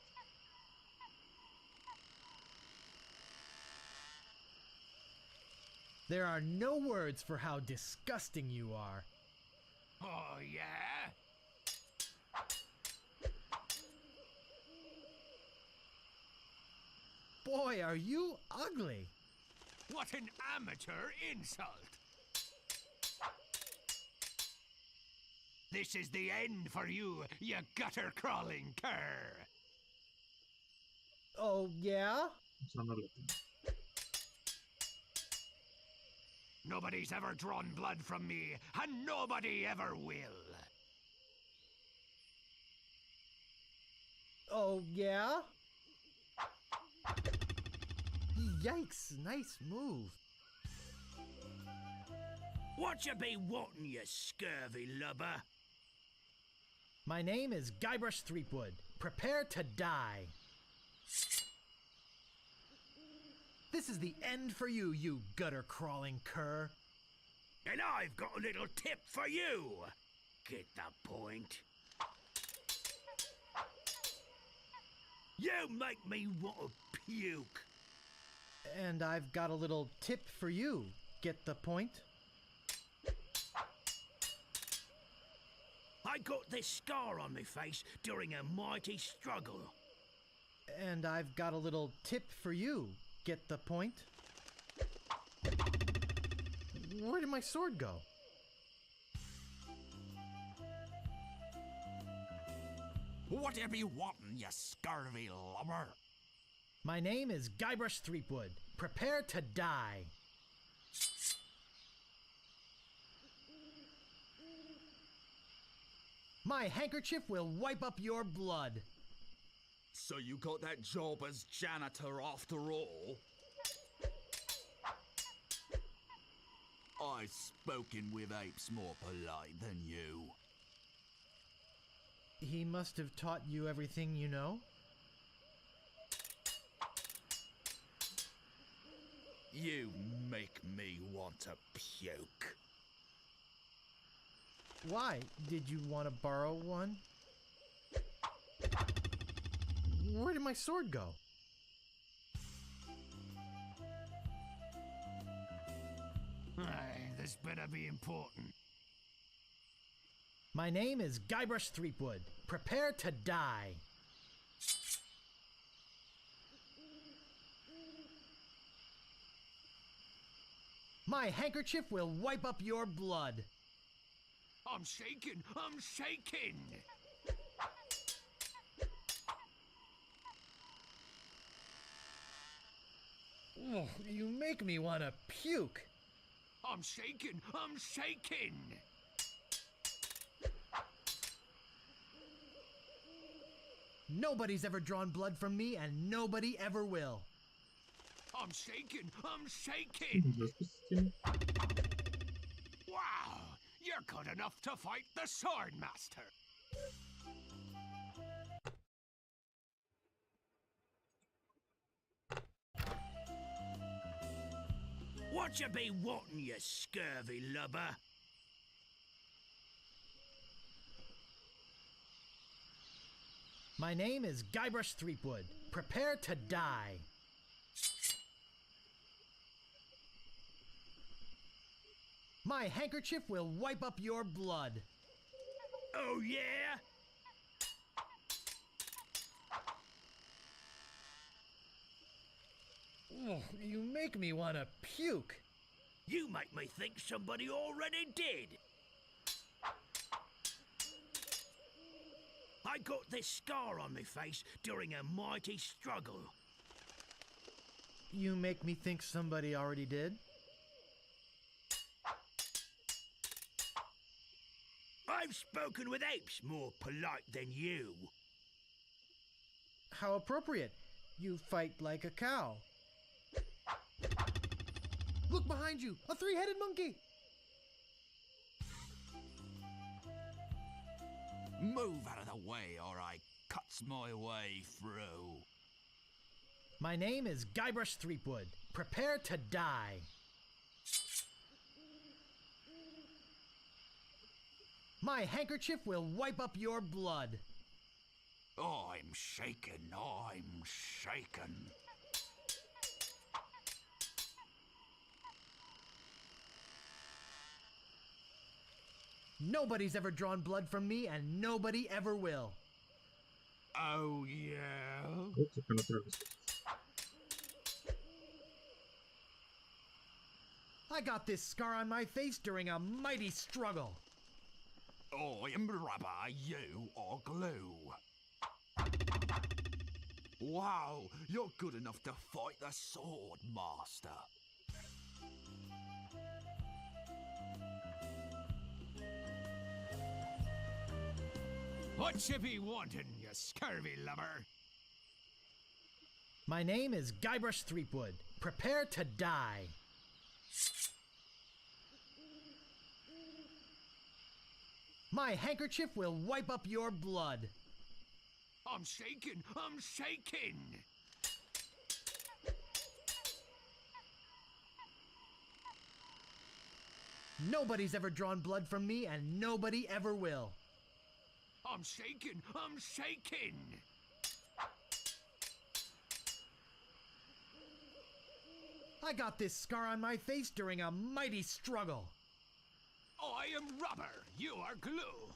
There are no words for how disgusting you are. Oh, yeah? Boy, are you ugly. What an amateur insult. This is the end for you, you gutter-crawling cur. Oh, yeah? Esa no la tiene. Nobody's ever drawn blood from me, and nobody ever will. Oh, yeah? Yikes, nice move. What you be wanting, you scurvy lubber? My name is Guybrush Threepwood. Prepare to die. This is the end for you, you gutter-crawling cur. And I've got a little tip for you. Get the point? You make me want to puke. And I've got a little tip for you. Get the point? I got this scar on my face during a mighty struggle. And I've got a little tip for you. Get the point? Where did my sword go? Whatever you wantin', you scurvy lubber. My name is Guybrush Threepwood. Prepare to die. My handkerchief will wipe up your blood. So you got that job as janitor after all? I've spoken with apes more polite than you. He must have taught you everything you know? You make me want to puke. Why? Did you want to borrow one? Where did my sword go? This better be important. My name is Guybrush Threepwood. Prepare to die. My handkerchief will wipe up your blood. I'm shaking! I'm shaking! Oh, you make me want to puke. I'm shaking! I'm shaking! Nobody's ever drawn blood from me, and nobody ever will. I'm shaking! I'm shaking! Wow! You're good enough to fight the Sword Master! What you be wanting, you scurvy lubber? My name is Guybrush Threepwood. Prepare to die. My handkerchief will wipe up your blood. Oh, yeah? Oh, you make me want to puke. You make me think somebody already did. I got this scar on my face during a mighty struggle. You make me think somebody already did. I've spoken with apes more polite than you. How appropriate. You fight like a cow. Look behind you! A three-headed monkey! Move out of the way or I cuts my way through. My name is Guybrush Threepwood. Prepare to die. My handkerchief will wipe up your blood. I'm shaken, I'm shaken. Nobody's ever drawn blood from me, and nobody ever will. Oh, yeah? Ups, que no creo que sea. I got this scar on my face during a mighty struggle. I am rubber, you are glue. Wow, you're good enough to fight the sword, master. What you be wanting, you scurvy lubber? My name is Guybrush Threepwood. Prepare to die. My handkerchief will wipe up your blood. I'm shaking, I'm shaking! Nobody's ever drawn blood from me, and nobody ever will. I'm shaking, I'm shaking! I got this scar on my face during a mighty struggle. I am rubber, you are glue.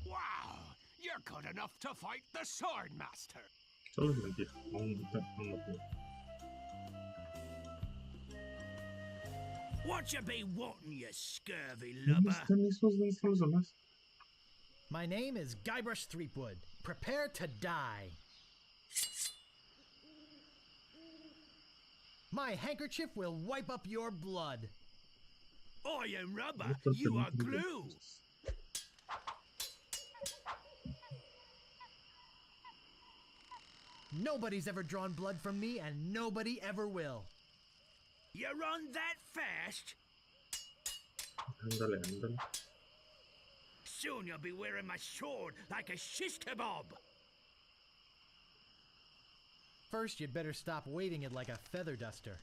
Wow, you're good enough to fight the sword master. Solo es mentira. Aún no puedo. What you be wanting, you scurvy ¿Dónde lubber? están esos? ¿Dónde están los demás? My name is Guybrush Threepwood. Prepare to die. My handkerchief will wipe up your blood. I am rubber, you are glue. Nobody's ever drawn blood from me, and nobody ever will. You run that fast? Ándale, ándale. Soon you'll be wearing my sword like a shish kebab. First, you'd better stop waving it like a feather duster.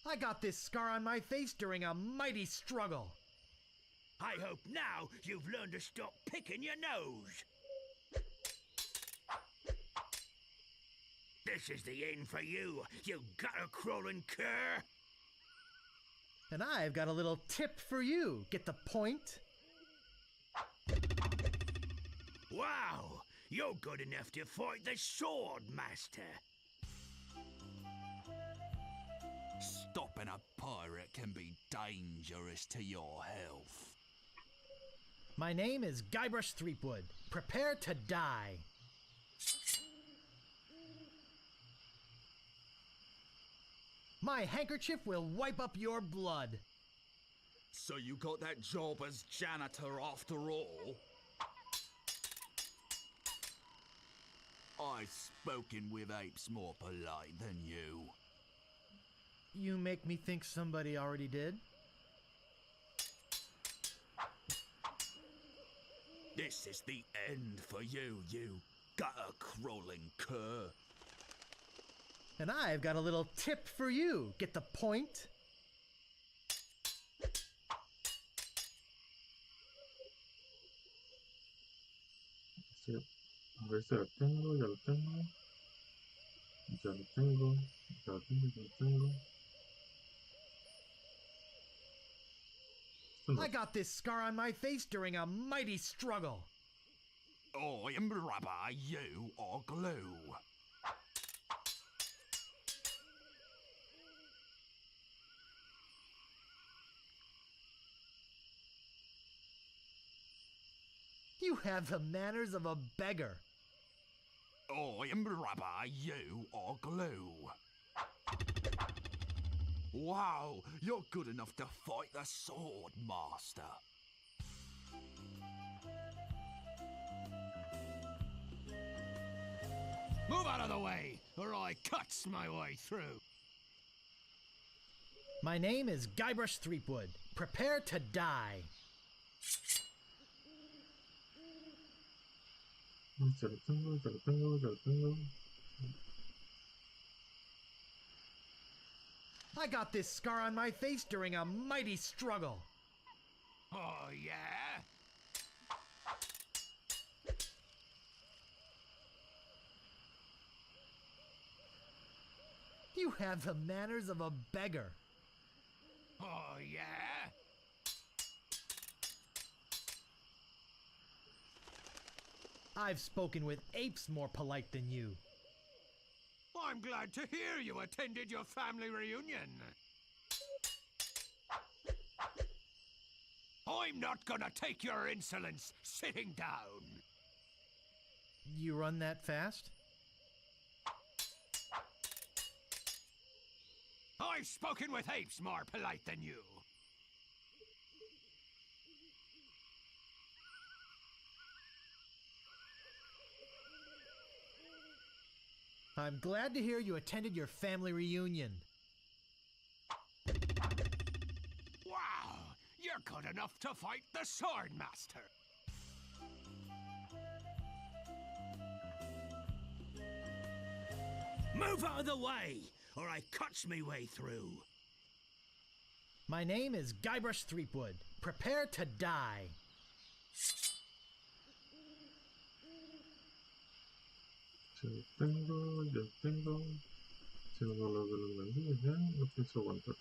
I got this scar on my face during a mighty struggle. I hope now you've learned to stop picking your nose. This is the end for you, you gutter-crawling cur. And I've got a little tip for you. Get the point? Wow, you're good enough to fight the sword master. Stopping a pirate can be dangerous to your health. My name is Guybrush Threepwood. Prepare to die. My handkerchief will wipe up your blood. So you got that job as janitor after all? I've spoken with apes more polite than you. You make me think somebody already did. This is the end for you, you gutter-crawling cur. And I've got a little tip for you. Get the point? Sí. A ver si lo tengo, ya lo tengo. Ya lo tengo, ya lo tengo, ya lo tengo. I got this scar on my face during a mighty struggle. I am rubber, you are glue. You have the manners of a beggar. I am rubber, you are glue. Wow, you're good enough to fight the sword, master. Move out of the way, or I cuts my way through. My name is Guybrush Threepwood. Prepare to die. 잘했던 I got this scar on my face during a mighty struggle. Oh, yeah? You have the manners of a beggar. Oh, yeah? I've spoken with apes more polite than you. I'm glad to hear you attended your family reunion. I'm not gonna take your insolence sitting down. You run that fast? I've spoken with apes more polite than you. I'm glad to hear you attended your family reunion. Wow, you're good enough to fight the Sword Master. Move out of the way, or I cuts me way through. My name is Guybrush Threepwood. Prepare to die.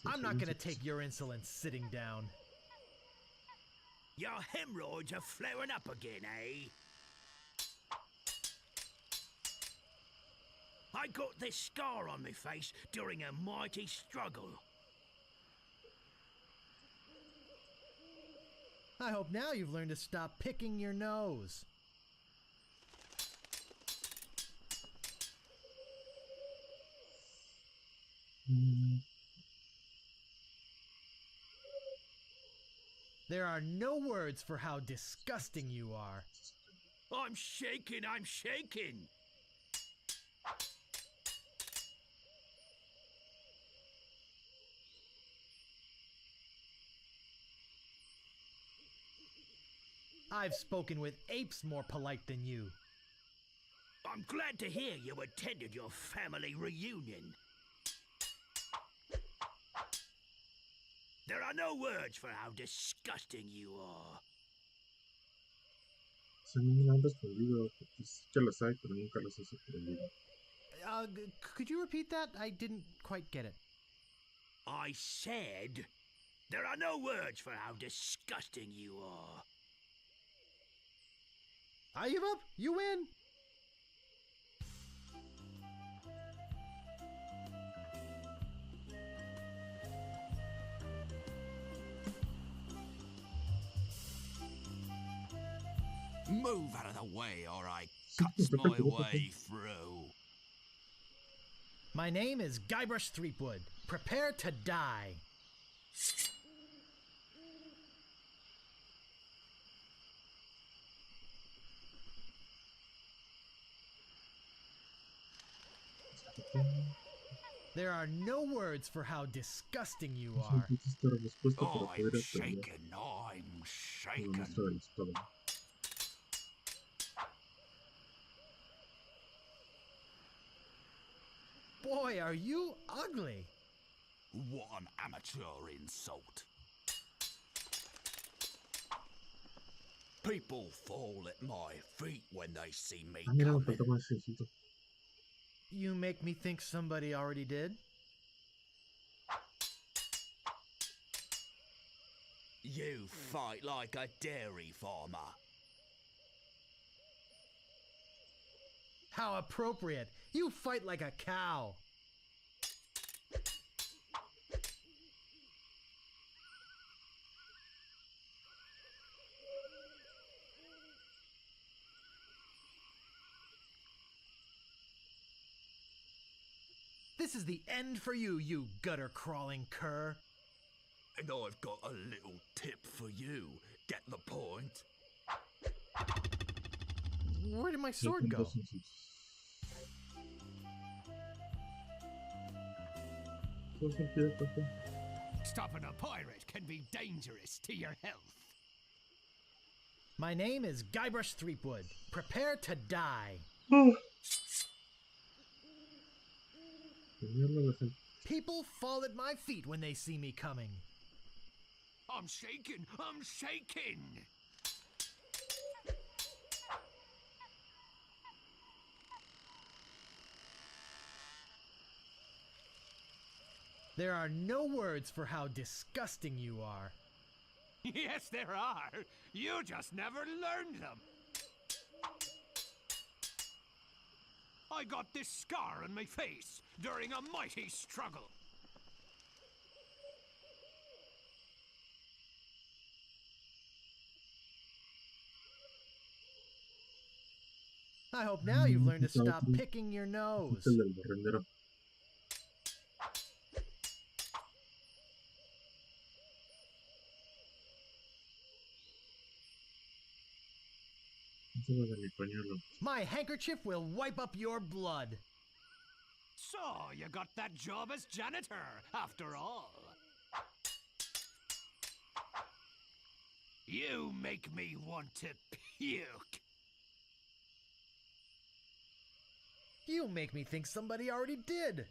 I'm not gonna take your insolence sitting down. Your hemorrhoids are flaring up again, eh? I got this scar on my face during a mighty struggle. I hope now you've learned to stop picking your nose. There are no words for how disgusting you are. I'm shaking, I'm shaking. I've spoken with apes more polite than you. I'm glad to hear you attended your family reunion. There are no words for how disgusting you are. Could you repeat that? I didn't quite get it. I said, there are no words for how disgusting you are. I give up. You win. Move out of the way or I cuts my way through. My name is Guybrush Threepwood. Prepare to die. There are no words for how disgusting you are. I'm shaken, I'm shaken. Boy, are you ugly. What an amateur insult. People fall at my feet when they see me coming. You make me think somebody already did. You fight like a dairy farmer. How appropriate. You fight like a cow. This is the end for you, you gutter-crawling cur. And I've got a little tip for you. Get the point? Where did my sword go? Stopping a pirate can be dangerous to your health. My name is Guybrush Threepwood. Prepare to die. People fall at my feet when they see me coming. I'm shaking! I'm shaking! There are no words for how disgusting you are. Yes, there are. You just never learned them. I got this scar on my face during a mighty struggle. I hope now you've learned to stop picking your nose. My handkerchief will wipe up your blood. So, you got that job as janitor, after all. You make me want to puke. You make me think somebody already did.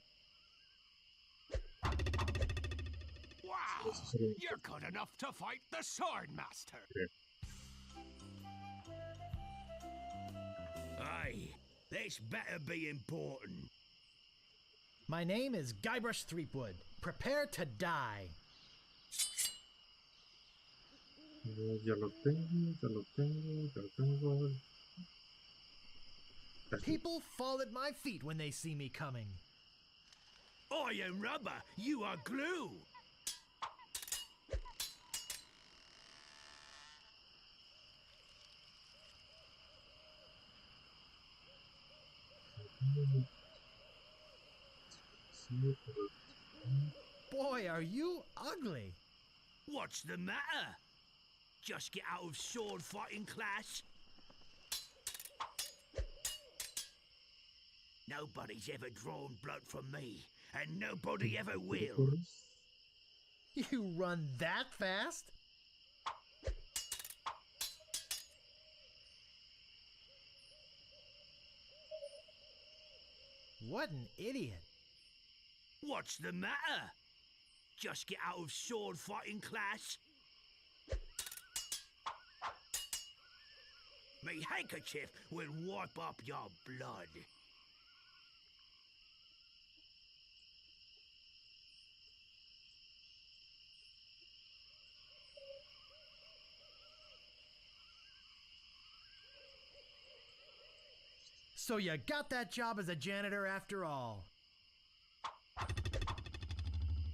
Wow! You're good enough to fight the Sword Master. Aye, this better be important. My name is Guybrush Threepwood. Prepare to die. People fall at my feet when they see me coming. I am rubber, you are glue. Boy, are you ugly. What's the matter? Just get out of sword fighting class? Nobody's ever drawn blood from me, and nobody ever will. You run that fast? What an idiot. What's the matter? Just get out of sword fighting class? Me handkerchief will wipe up your blood. So you got that job as a janitor after all.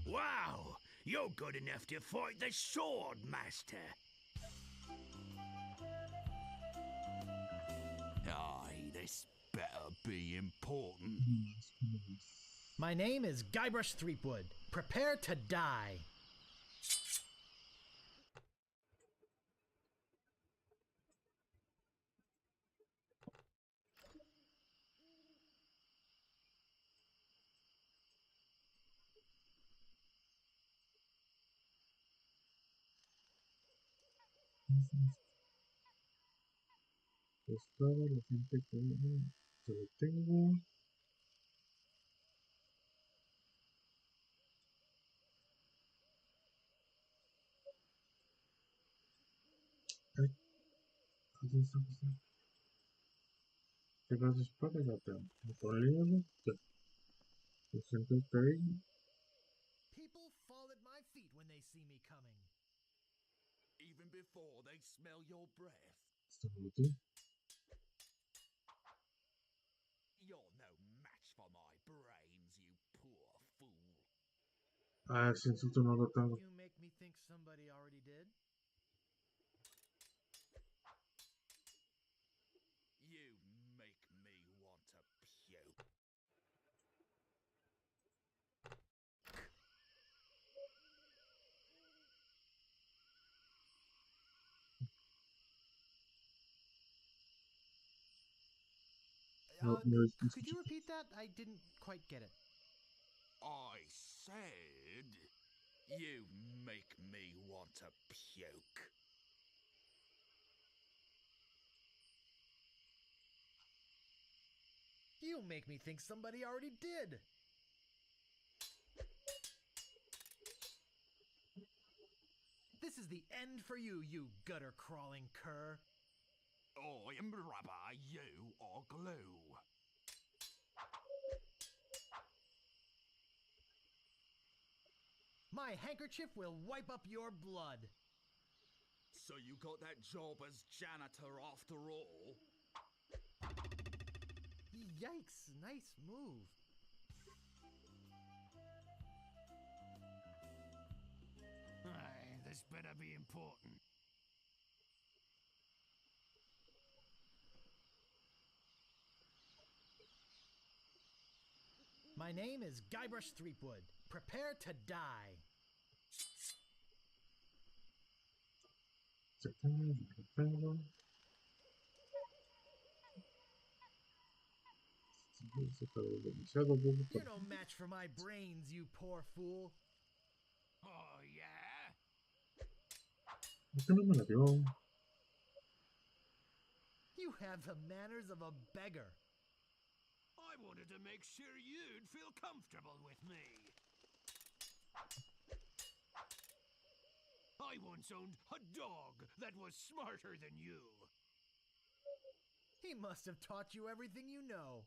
Wow! You're good enough to fight the Sword Master. Aye, this better be important. My name is Guybrush Threepwood. Prepare to die. Estaba la gente que ya lo tengo. Ay, ¿dónde está? ¿Qué vas para ya te ponle ya. La gente está ahí. People fall at my feet when they see me coming. Even before they smell your breath. Está aquí. Ah, ese insulto no lo tengo. You make me think somebody already did. You make me want to puke. No, no es Could you repeat that? I didn't quite get it. I said, you make me want to puke. You make me think somebody already did. This is the end for you, you gutter-crawling cur. I am rubber, you are glue. My handkerchief will wipe up your blood. So you got that job as janitor after all? Yikes, nice move. Aye, this better be important. My name is Guybrush Threepwood. Prepare to die. Exactamente, lo tengo. Se está demasiado poco You're para... no match for my brains, you poor fool. Oh, yeah? ¿Por qué no me la dio? You have the manners of a beggar. I wanted to make sure you'd feel comfortable with me. I once owned a dog that was smarter than you. He must have taught you everything you know.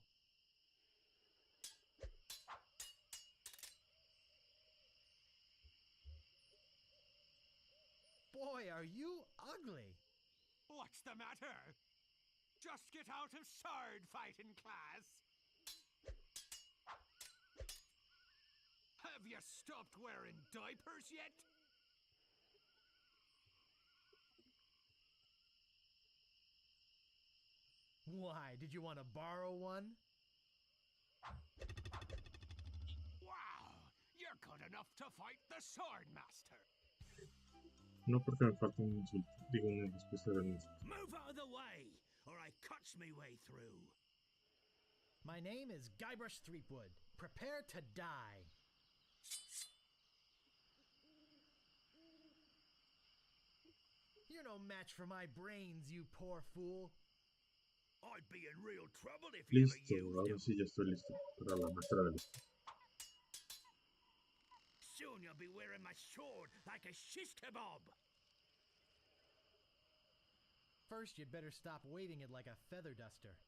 Boy, are you ugly. What's the matter? Just get out of sword fighting class. Have you stopped wearing diapers yet? Why, did you want to borrow one? Wow, you're good enough to fight the sword master. No, porque me falta un insulto. Digo, una especie de insulto. Move out of the way, or I cuts me way through. My name is Guybrush Threepwood. Prepare to die. You're no match for my brains, you poor fool. I'd be in real trouble if you ever Listo, used ahora them. sí ya estoy listo para la maestra del esto. Soon you'll be wearing my sword like a shish kebab. First, you'd better stop waving it like a feather duster.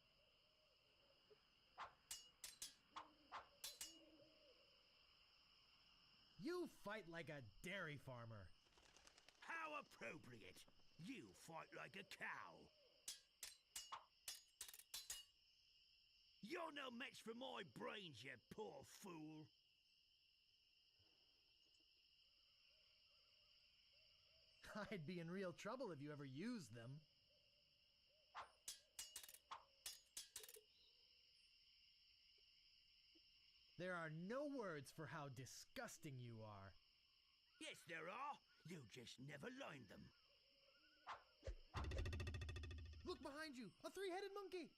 You fight like a dairy farmer. How appropriate. You fight like a cow. You're no match for my brains, you poor fool. I'd be in real trouble if you ever used them. There are no words for how disgusting you are. Yes, there are. You just never learned them. Look behind you! A three-headed monkey!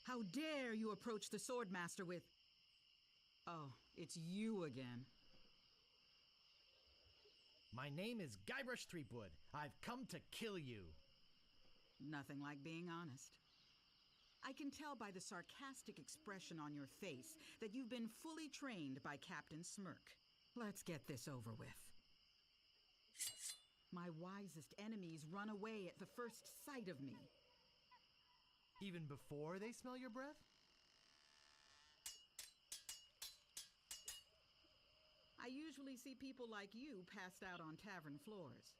How dare you approach the Swordmaster with... Oh, it's you again. My name is Guybrush Threepwood. I've come to kill you. Nothing like being honest. I can tell by the sarcastic expression on your face that you've been fully trained by Captain Smirk. Let's get this over with. My wisest enemies run away at the first sight of me. Even before they smell your breath? I usually see people like you passed out on tavern floors.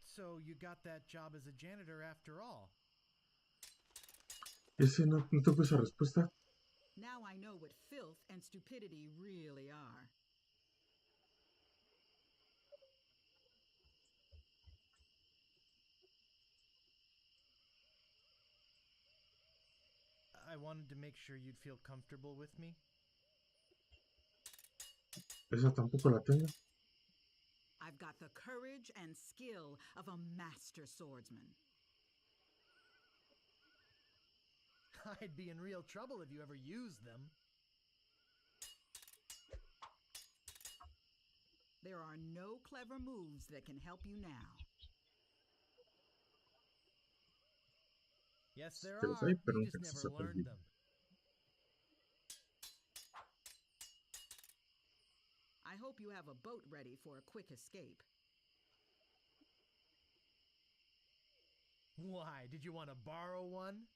So you got that job as a janitor after all? Ese no tengo esa respuesta. Now I know what filth and stupidity really are. I wanted to make sure you'd feel comfortable with me. Esa tampoco la tengo. I've got the courage and skill of a master swordsman. I'd be in real trouble if you ever used them. There are no clever moves that can help you now. Yes, there Que los are. hay, pero You nunca just se never ha learned perdido. them. I hope you have a boat ready for a quick escape. Why? Did you want to borrow one?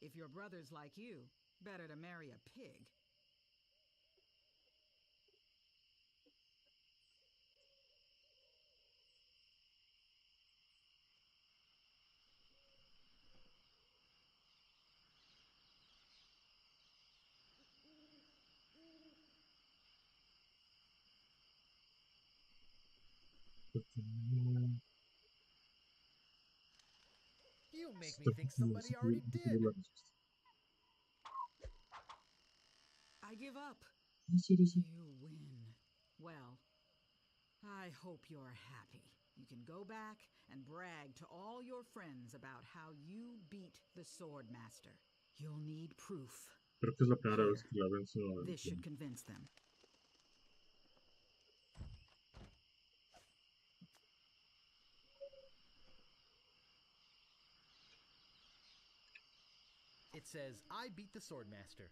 If your brother's like you, better to marry a pig. You make me think somebody already did. I give up. Sí, sí, sí. You win. Well, I hope you're happy. You can go back and brag to all your friends about how you beat the Swordmaster. You'll need proof. Creo que es la primera vez que la venzo. This should convince them. It says, I beat the Swordmaster.